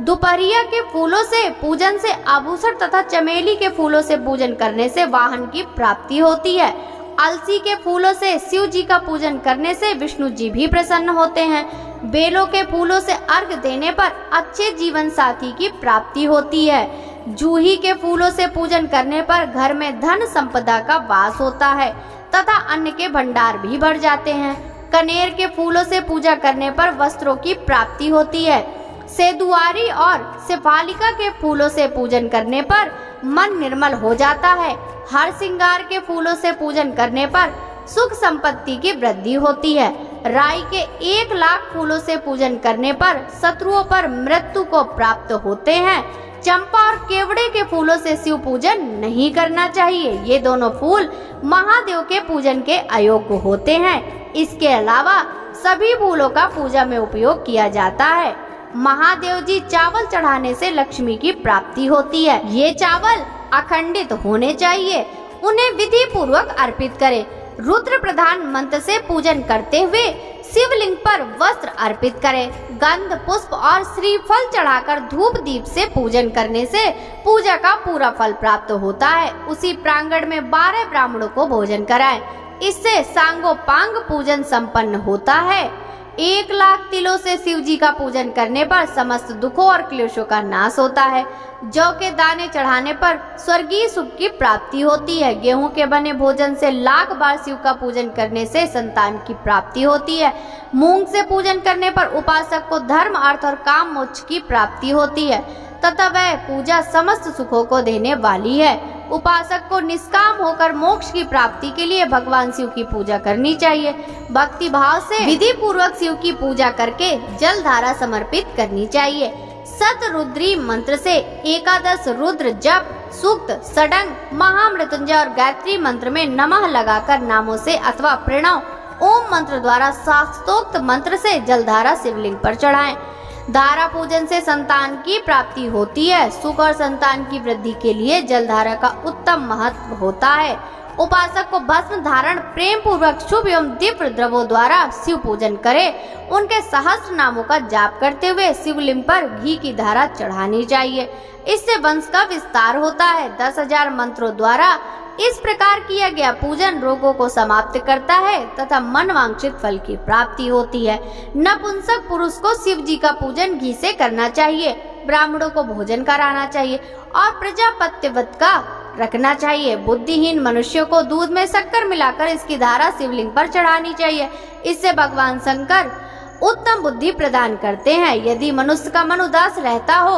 दोपहरिया के फूलों से पूजन से आभूषण तथा चमेली के फूलों से पूजन करने से वाहन की प्राप्ति होती है। अलसी के फूलों से शिव जी का पूजन करने से विष्णु जी भी प्रसन्न होते हैं। बेलों के फूलों से अर्घ देने पर अच्छे जीवन साथी की प्राप्ति होती है। जूही के फूलों से पूजन करने पर घर में धन संपदा का वास होता है तथा अन्न के भंडार भी बढ़ जाते हैं। कनेर के फूलों से पूजा करने पर वस्त्रों की प्राप्ति होती है। सेदुआरी और सिफालिका के फूलों से पूजन करने पर मन निर्मल हो जाता है। हर श्रृंगार के फूलों से पूजन करने पर सुख संपत्ति की वृद्धि होती है। राई के 1 लाख फूलों से पूजन करने पर शत्रुओं पर मृत्यु को प्राप्त होते हैं। चंपा और केवड़े के फूलों से शिव पूजन नहीं करना चाहिए। ये दोनों फूल महादेव के पूजन के अयोग्य होते हैं। इसके अलावा सभी फूलों का पूजा में उपयोग किया जाता है। महादेव जी चावल चढ़ाने से लक्ष्मी की प्राप्ति होती है। ये चावल अखंडित होने चाहिए। उन्हें विधि पूर्वक अर्पित करें। रुद्र प्रधान मंत्र से पूजन करते हुए शिवलिंग पर वस्त्र अर्पित करें। गंध, पुष्प और श्रीफल चढ़ाकर धूप दीप से पूजन करने से पूजा का पूरा फल प्राप्त होता है। उसी प्रांगण में 12 ब्राह्मणों को भोजन कराएं। इससे सांगोपांग पूजन संपन्न होता है। 1 लाख तिलों से शिव जी का पूजन करने पर समस्त दुखों और क्लेशों का नाश होता है। जौ के दाने चढ़ाने पर स्वर्गीय सुख की प्राप्ति होती है। गेहूं के बने भोजन से 1 लाख बार शिव का पूजन करने से संतान की प्राप्ति होती है। मूंग से पूजन करने पर उपासक को धर्म, अर्थ और काम मोक्ष की प्राप्ति होती है तथा वह पूजा समस्त सुखों को देने वाली है। उपासक को निष्काम होकर मोक्ष की प्राप्ति के लिए भगवान शिव की पूजा करनी चाहिए। भक्ति भाव से विधि पूर्वक शिव की पूजा करके जल धारा समर्पित करनी चाहिए। शतरुद्री मंत्र से 11 रुद्र जप, सूक्त, षडंग, महामृत्युंजय और गायत्री मंत्र में नमः लगाकर नामों से अथवा प्रणव ओम मंत्र द्वारा शास्त्रोक्त मंत्र से जलधारा शिवलिंग पर चढ़ाएं। धारा पूजन से संतान की प्राप्ति होती है। सुख और संतान की वृद्धि के लिए जलधारा का उत्तम महत्व होता है। उपासक को भस्म धारण प्रेम पूर्वक शुभ एवं दिव्य द्रव्यों द्वारा शिव पूजन करे। उनके सहस्त्र नामों का जाप करते हुए शिवलिंग पर घी की धारा चढ़ानी चाहिए। इससे वंश का विस्तार होता है। 10,000 मंत्रों द्वारा इस प्रकार किया गया पूजन रोगों को समाप्त करता है तथा मन वांछित फल की प्राप्ति होती है। नपुंसक पुरुष को शिव जी का पूजन घी से करना चाहिए। ब्राह्मणों को भोजन कराना चाहिए और प्रजापत्यव्रत का रखना चाहिए। बुद्धिहीन मनुष्यों को दूध में शक्कर मिलाकर इसकी धारा शिवलिंग पर चढ़ानी चाहिए। इससे भगवान शंकर उत्तम बुद्धि प्रदान करते हैं। यदि मनुष्य का मन उदास रहता हो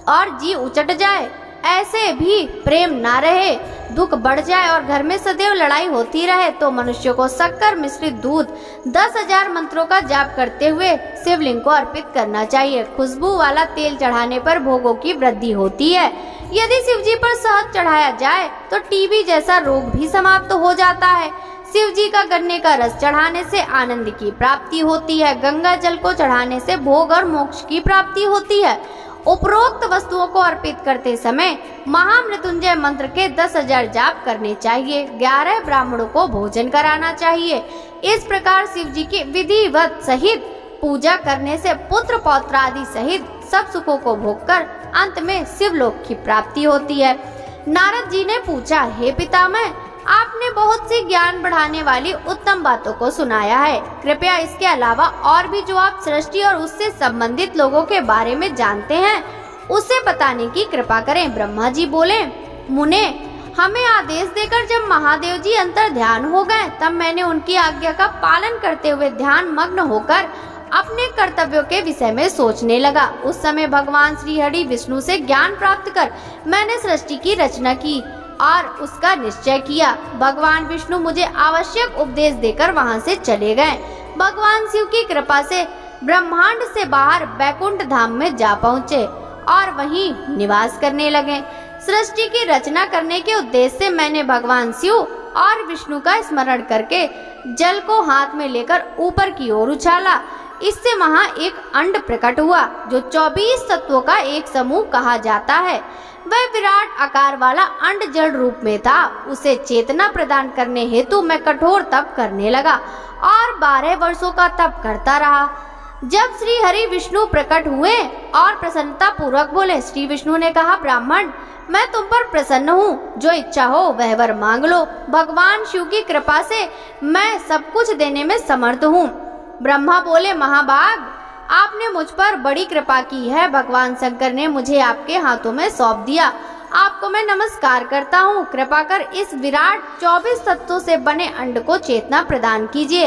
और जी उचट जाए, ऐसे भी प्रेम ना रहे, दुख बढ़ जाए और घर में सदैव लड़ाई होती रहे, तो मनुष्य को शक्कर मिश्रित दूध 10,000 मंत्रों का जाप करते हुए शिवलिंग को अर्पित करना चाहिए। खुशबू वाला तेल चढ़ाने पर भोगों की वृद्धि होती है। यदि शिव जी पर शहद चढ़ाया जाए तो टीबी जैसा रोग भी समाप्त हो जाता है। शिव जी का गन्ने का रस चढ़ाने से आनंद की प्राप्ति होती है। गंगा जल को चढ़ाने से भोग और मोक्ष की प्राप्ति होती है। उपरोक्त वस्तुओं को अर्पित करते समय महामृत्युंजय मंत्र के 10,000 जाप करने चाहिए। 11 ब्राह्मणों को भोजन कराना चाहिए। इस प्रकार शिव जी की विधिवत सहित पूजा करने से पुत्र पौत्र आदि सहित सब सुखों को भोगकर अंत में शिवलोक की प्राप्ति होती है। नारद जी ने पूछा, हे पितामह, आपने बहुत सी ज्ञान बढ़ाने वाली उत्तम बातों को सुनाया है। कृपया इसके अलावा और भी जो आप सृष्टि और उससे संबंधित लोगों के बारे में जानते हैं उसे बताने की कृपा करें। ब्रह्मा जी बोले, मुने, हमें आदेश देकर जब महादेव जी अंतर ध्यान हो गए तब मैंने उनकी आज्ञा का पालन करते हुए ध्यान मग्न होकर अपने कर्तव्यों के विषय में सोचने लगा। उस समय भगवान श्री हरि विष्णु से ज्ञान प्राप्त कर मैंने सृष्टि की रचना की और उसका निश्चय किया। भगवान विष्णु मुझे आवश्यक उपदेश देकर वहां से चले गए। भगवान शिव की कृपा से ब्रह्मांड से बाहर बैकुंठ धाम में जा पहुँचे और वहीं निवास करने लगे। सृष्टि की रचना करने के उद्देश्य से मैंने भगवान शिव और विष्णु का स्मरण करके जल को हाथ में लेकर ऊपर की ओर उछाला। इससे वहां एक अंड प्रकट हुआ जो 24 तत्वों का एक समूह कहा जाता है। वह विराट आकार वाला अंड जल रूप में था। उसे चेतना प्रदान करने हेतु मैं कठोर तप करने लगा और 12 वर्षों का तप करता रहा। जब श्री हरि विष्णु प्रकट हुए और प्रसन्नता पूर्वक बोले, श्री विष्णु ने कहा, ब्राह्मण, मैं तुम पर प्रसन्न हूँ। जो इच्छा हो वह वर मांग लो। भगवान शिव की कृपा से मैं सब कुछ देने में समर्थ हूँ। ब्रह्मा बोले, महाभाग, आपने मुझ पर बड़ी कृपा की है। भगवान शंकर ने मुझे आपके हाथों में सौंप दिया। आपको मैं नमस्कार करता हूँ। कृपा कर इस विराट 24 तत्वों से बने अंड को चेतना प्रदान कीजिए।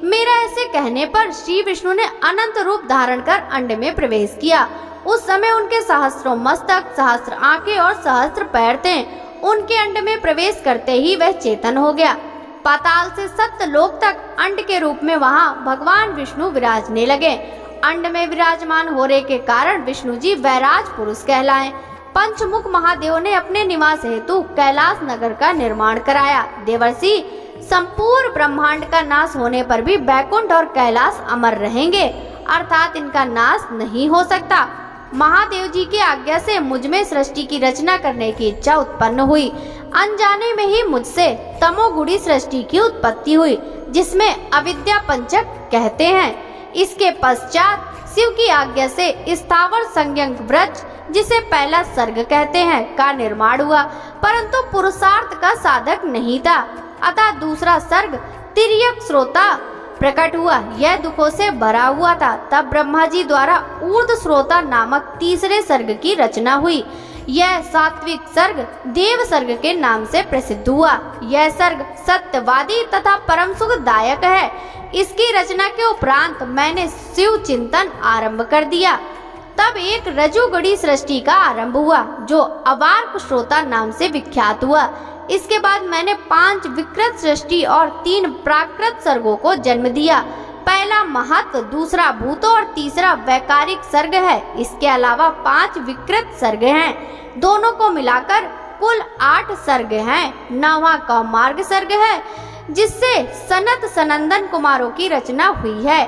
मेरा ऐसे कहने पर श्री विष्णु ने अनंत रूप धारण कर अंड में प्रवेश किया। उस समय उनके सहस्त्रों मस्तक, सहस्त्र आंखें और सहस्त्र पैर थे। उनके अंड में प्रवेश करते ही वह चेतन हो गया। पाताल से सप्तलोक तक अंड के रूप में वहां भगवान विष्णु विराजने लगे। अंड में विराजमान होने के कारण विष्णु जी वैराज पुरुष कहलाए। पंचमुख महादेव ने अपने निवास हेतु कैलाश नगर का निर्माण कराया। देवर्षि, संपूर्ण ब्रह्मांड का नाश होने पर भी बैकुंठ और कैलाश अमर रहेंगे, अर्थात इनका नाश नहीं हो सकता। महादेव जी की आज्ञा से मुझ में सृष्टि की रचना करने की इच्छा उत्पन्न हुई। अनजाने में ही मुझसे तमोगुणी सृष्टि की उत्पत्ति हुई, जिसमें अविद्या पंचक कहते हैं। इसके पश्चात शिव की आज्ञा से स्थावर संज्ञक वृक्ष, जिसे पहला सर्ग कहते हैं, का निर्माण हुआ, परंतु पुरुषार्थ का साधक नहीं था। अतः दूसरा सर्ग तिर्यक श्रोता प्रकट हुआ। यह दुखों से भरा हुआ था। तब ब्रह्मा जी द्वारा ऊर्ध श्रोता नामक तीसरे सर्ग की रचना हुई। यह सात्विक सर्ग देव सर्ग के नाम से प्रसिद्ध हुआ। यह सर्ग सत्यवादी तथा परम सुखदायक है। इसकी रचना के उपरांत मैंने शिव चिंतन आरंभ कर दिया। तब एक रजोगुणी सृष्टि का आरंभ हुआ, जो अवार्क श्रोता नाम से विख्यात हुआ। इसके बाद मैंने 5 विकृत सृष्टि और 3 प्राकृत सर्गों को जन्म दिया। पहला महत्व, दूसरा भूतों और तीसरा वैकारिक सर्ग है। इसके अलावा 5 विकृत सर्ग हैं। दोनों को मिलाकर कुल 8 सर्ग हैं। 9वां कौमार्ग सर्ग है, जिससे सनत सनंदन कुमारों की रचना हुई है।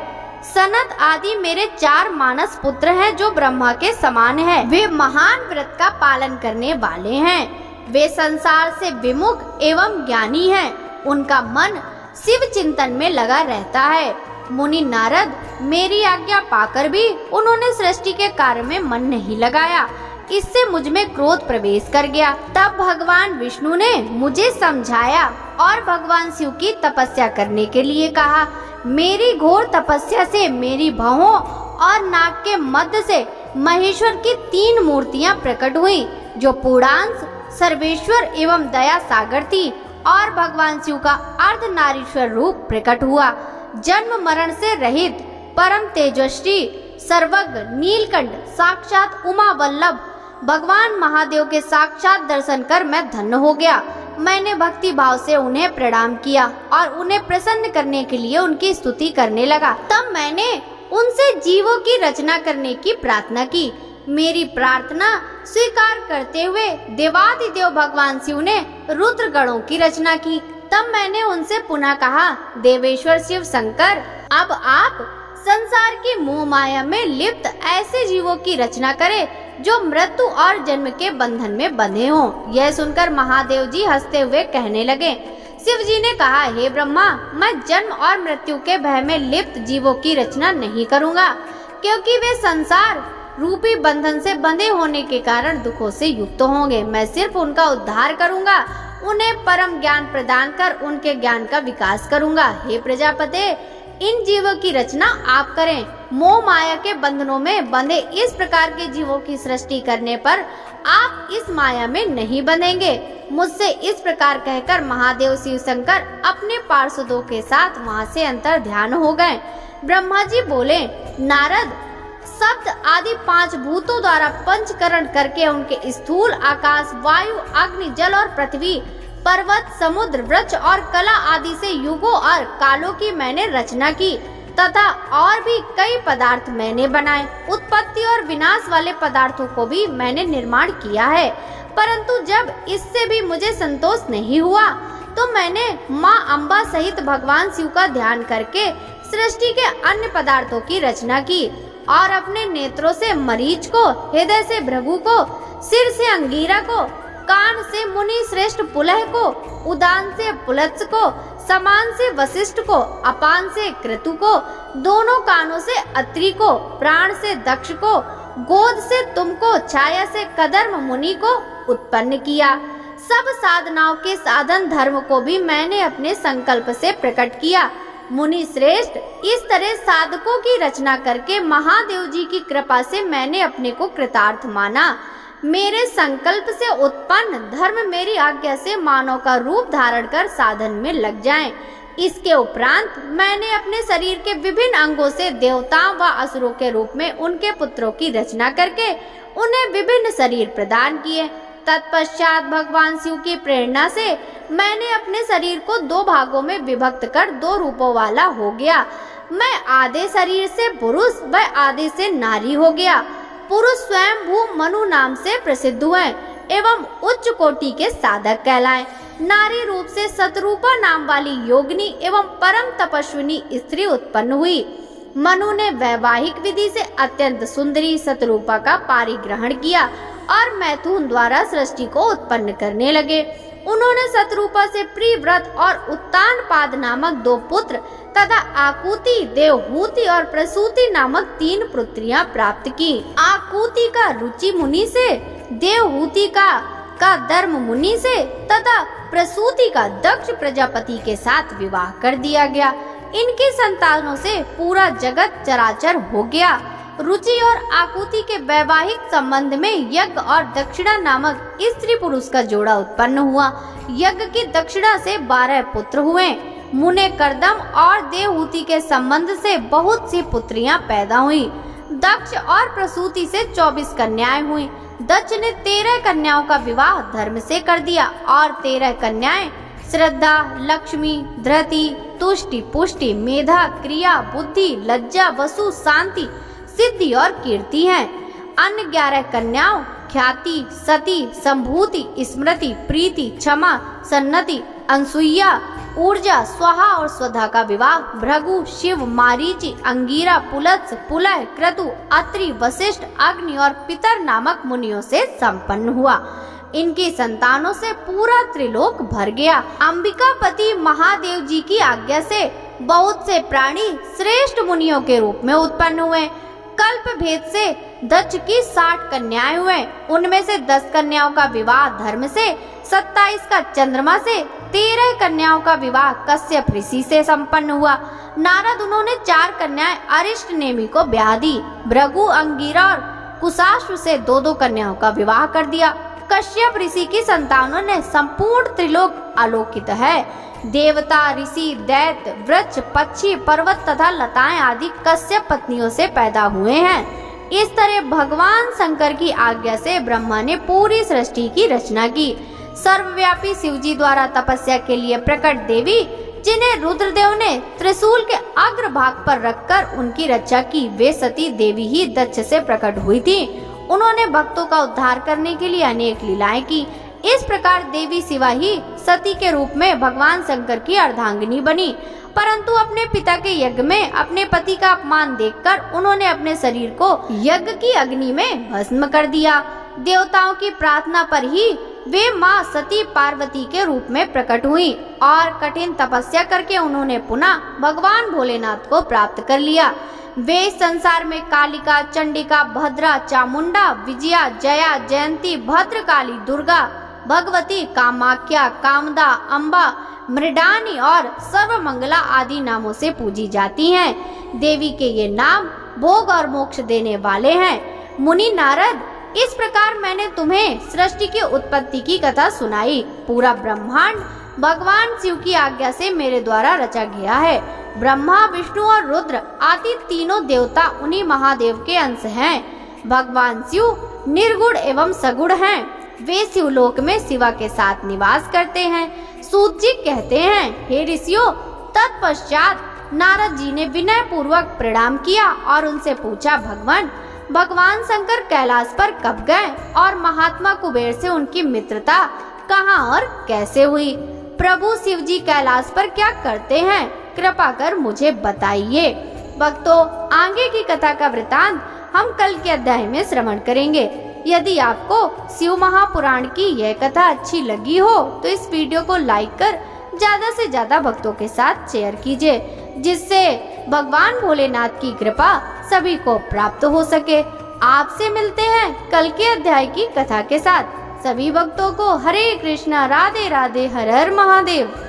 सनत आदि मेरे 4 मानस पुत्र हैं, जो ब्रह्मा के समान है। वे महान व्रत का पालन करने वाले हैं। वे संसार से विमुख एवं ज्ञानी हैं। उनका मन शिव चिंतन में लगा रहता है। मुनि नारद, मेरी आज्ञा पाकर भी उन्होंने सृष्टि के कार्य में मन नहीं लगाया। इससे मुझ में क्रोध प्रवेश कर गया। तब भगवान विष्णु ने मुझे समझाया और भगवान शिव की तपस्या करने के लिए कहा। मेरी घोर तपस्या से मेरी भौहों और नाक के मध्य से महेश्वर की 3 मूर्तियां प्रकट हुई, जो पूर्णांश, सर्वेश्वर एवं दया सागर थी, और भगवान शिव का अर्धनारीश्वर रूप प्रकट हुआ। जन्म मरण से रहित परम तेजस्वी सर्वज्ञ नीलकंठ साक्षात उमा वल्लभ भगवान महादेव के साक्षात दर्शन कर मैं धन्य हो गया। मैंने भक्ति भाव से उन्हें प्रणाम किया और उन्हें प्रसन्न करने के लिए उनकी स्तुति करने लगा। तब मैंने उनसे जीवों की रचना करने की प्रार्थना की। मेरी प्रार्थना स्वीकार करते हुए देवादिदेव भगवान शिव ने रुद्र गणों की रचना की। तब मैंने उनसे पुनः कहा, देवेश्वर शिव शंकर, अब आप संसार की मोह माया में लिप्त ऐसे जीवों की रचना करें जो मृत्यु और जन्म के बंधन में बंधे हों। यह सुनकर महादेव जी हंसते हुए कहने लगे। शिव जी ने कहा, हे ब्रह्मा, मैं जन्म और मृत्यु के भय में लिप्त जीवों की रचना नहीं करूँगा, क्योंकि वे संसार रूपी बंधन से बंधे होने के कारण दुखों से युक्त होंगे। मैं सिर्फ उनका उद्धार करूँगा, उन्हें परम ज्ञान प्रदान कर उनके ज्ञान का विकास करूँगा। हे प्रजापते, इन जीवों की रचना आप करें। मोह माया के बंधनों में बंधे इस प्रकार के जीवों की सृष्टि करने पर आप इस माया में नहीं बंधेंगे। मुझसे इस प्रकार कहकर महादेव शिव शंकर अपने पार्षदों के साथ वहां से अंतर ध्यान हो गए। ब्रह्मा जी बोले, नारद, शब्द आदि 5 भूतों द्वारा पंचकरण करके उनके स्थूल आकाश, वायु, अग्नि, जल और पृथ्वी, पर्वत, समुद्र, वृक्ष और कला आदि से युगों और कालों की मैंने रचना की तथा और भी कई पदार्थ मैंने बनाए। उत्पत्ति और विनाश वाले पदार्थों को भी मैंने निर्माण किया है। परंतु जब इससे भी मुझे संतोष नहीं हुआ तो मैंने माँ अम्बा सहित भगवान शिव का ध्यान करके सृष्टि के अन्य पदार्थों की रचना की और अपने नेत्रों से मरीच को, हृदय से भृगु को, सिर से अंगीरा को, कान से मुनि श्रेष्ठ पुलह को, उदान से पुलत्स को, समान से वशिष्ठ को, अपान से क्रतु को, दोनों कानों से अत्रि को, प्राण से दक्ष को, गोद से तुमको, छाया से कदर्म मुनि को उत्पन्न किया। सब साधनाओं के साधन धर्म को भी मैंने अपने संकल्प से प्रकट किया। मुनि श्रेष्ठ, इस तरह साधकों की रचना करके महादेव जी की कृपा से मैंने अपने को कृतार्थ माना। मेरे संकल्प से उत्पन्न धर्म मेरी आज्ञा से मानव का रूप धारण कर साधन में लग जाएं। इसके उपरांत मैंने अपने शरीर के विभिन्न अंगों से देवताओं व असुरों के रूप में उनके पुत्रों की रचना करके उन्हें विभिन्न शरीर प्रदान किए। तत्पश्चात भगवान शिव की प्रेरणा से मैंने अपने शरीर को 2 भागों में विभक्त कर 2 रूपों वाला हो गया। मैं आधे शरीर से पुरुष व आधे से नारी हो गया। पुरुष स्वयंभू मनु नाम से प्रसिद्ध हुए एवं उच्च कोटि के साधक कहलाए। नारी रूप से शतरूपा नाम वाली योगिनी एवं परम तपस्विनी स्त्री उत्पन्न हुई। मनु ने वैवाहिक विधि से अत्यंत सुंदरी शतरूपा का पारिग्रहण किया और मैथुन द्वारा सृष्टि को उत्पन्न करने लगे। उन्होंने शतरूपा से प्रिव्रत और उत्तानपाद नामक 2 पुत्र तथा आकुति, देवहूति और प्रसूति नामक 3 पुत्रियां प्राप्त की। आकुति का रुचि मुनि से, देवहूति का धर्म मुनि से तथा प्रसूति का दक्ष प्रजापति के साथ विवाह कर दिया गया। इनकी संतानों से पूरा जगत चराचर हो गया। रुचि और आकुति के वैवाहिक संबंध में यज्ञ और दक्षिणा नामक स्त्री पुरुष का जोड़ा उत्पन्न हुआ। यज्ञ की दक्षिणा से 12 पुत्र हुए। मुने कर्दम और देवहूति के संबंध से बहुत सी पुत्रियां पैदा हुई। दक्ष और प्रसूति से 24 कन्याएं हुई। दक्ष ने 13 कन्याओं का विवाह धर्म से कर दिया और 13 कन्याएं श्रद्धा, लक्ष्मी, धृति, तुष्टि, पुष्टि, मेधा, क्रिया, बुद्धि, लज्जा, वसु, शांति, सिद्धि और कीर्ति हैं। अन्य 11 कन्याओं ख्याति, सती, संभूति, स्मृति, प्रीति, क्षमा, सन्नति, अनसुईया, ऊर्जा, स्वाहा और स्वधा का विवाह भृगु, शिव, मारीचि, अंगीरा, पुलत्स, पुलह, क्रतु, अत्रि, वशिष्ठ, अग्नि और पितर नामक मुनियों से संपन्न हुआ। इनकी संतानों से पूरा त्रिलोक भर गया। अंबिकापति महादेव जी की आज्ञा से बहुत से प्राणी श्रेष्ठ मुनियों के रूप में उत्पन्न हुए। कल्प भेद से दक्ष की 60 कन्याएं हुए। उनमें से 10 कन्याओं का विवाह धर्म से, 27 का चंद्रमा से, 13 कन्याओं का विवाह कश्यप ऋषि से संपन्न हुआ। नारद उन्होंने 4 कन्याएं अरिष्ट नेमि को ब्याह दी। भृगु, अंगिरा और कुशाश्व से 2-2 कन्याओं का विवाह कर दिया। कश्यप ऋषि की संतानों ने संपूर्ण त्रिलोक आलोकित है। देवता, ऋषि, दैत्य, वृक्ष, पक्षी, पर्वत तथा लताएं आदि कश्यप पत्नियों से पैदा हुए हैं। इस तरह भगवान शंकर की आज्ञा से ब्रह्मा ने पूरी सृष्टि की रचना की। सर्वव्यापी शिवजी द्वारा तपस्या के लिए प्रकट देवी, जिन्हें रुद्रदेव ने त्रिशूल के अग्रभाग पर रखकर उनकी रक्षा की, वे सती देवी ही दक्ष से प्रकट हुई थी। उन्होंने भक्तों का उद्धार करने के लिए अनेक लीलाएं की। इस प्रकार देवी शिवा ही सती के रूप में भगवान शंकर की अर्धांगिनी बनी। परंतु अपने पिता के यज्ञ में अपने पति का अपमान देखकर उन्होंने अपने शरीर को यज्ञ की अग्नि में भस्म कर दिया। देवताओं की प्रार्थना पर ही वे माँ सती पार्वती के रूप में प्रकट हुई और कठिन तपस्या करके उन्होंने पुनः भगवान भोलेनाथ को प्राप्त कर लिया। वे इस संसार में कालिका, चंडिका, भद्रा, चामुंडा, विजया, जया, जयंती, भद्रकाली, दुर्गा, भगवती, कामाख्या, कामदा, अम्बा, मृडानी और सर्वमंगला आदि नामों से पूजी जाती हैं। देवी के ये नाम भोग और मोक्ष देने वाले हैं। मुनि नारद, इस प्रकार मैंने तुम्हें सृष्टि की उत्पत्ति की कथा सुनाई। पूरा ब्रह्मांड भगवान शिव की आज्ञा से मेरे द्वारा रचा गया है। ब्रह्मा, विष्णु और रुद्र आदि तीनों देवता उन्हीं महादेव के अंश हैं। भगवान शिव निर्गुण एवं सगुण हैं। वे शिवलोक में शिवा के साथ निवास करते हैं। सूत जी कहते हैं, हे ऋषियों, तत्पश्चात नारद जी ने विनय पूर्वक प्रणाम किया और उनसे पूछा, भगवान शंकर कैलाश पर कब गए और महात्मा कुबेर से उनकी मित्रता कहाँ और कैसे हुई? प्रभु शिव जी कैलाश पर क्या करते हैं? कृपा कर मुझे बताइए। भक्तों, आगे की कथा का वृतांत हम कल के अध्याय में श्रवण करेंगे। यदि आपको शिव महापुराण की यह कथा अच्छी लगी हो तो इस वीडियो को लाइक कर ज्यादा से ज्यादा भक्तों के साथ शेयर कीजिए, जिससे भगवान भोलेनाथ की कृपा सभी को प्राप्त हो सके। आपसे मिलते हैं कल के अध्याय की कथा के साथ। सभी भक्तों को हरे कृष्णा, राधे राधे, हर हर महादेव।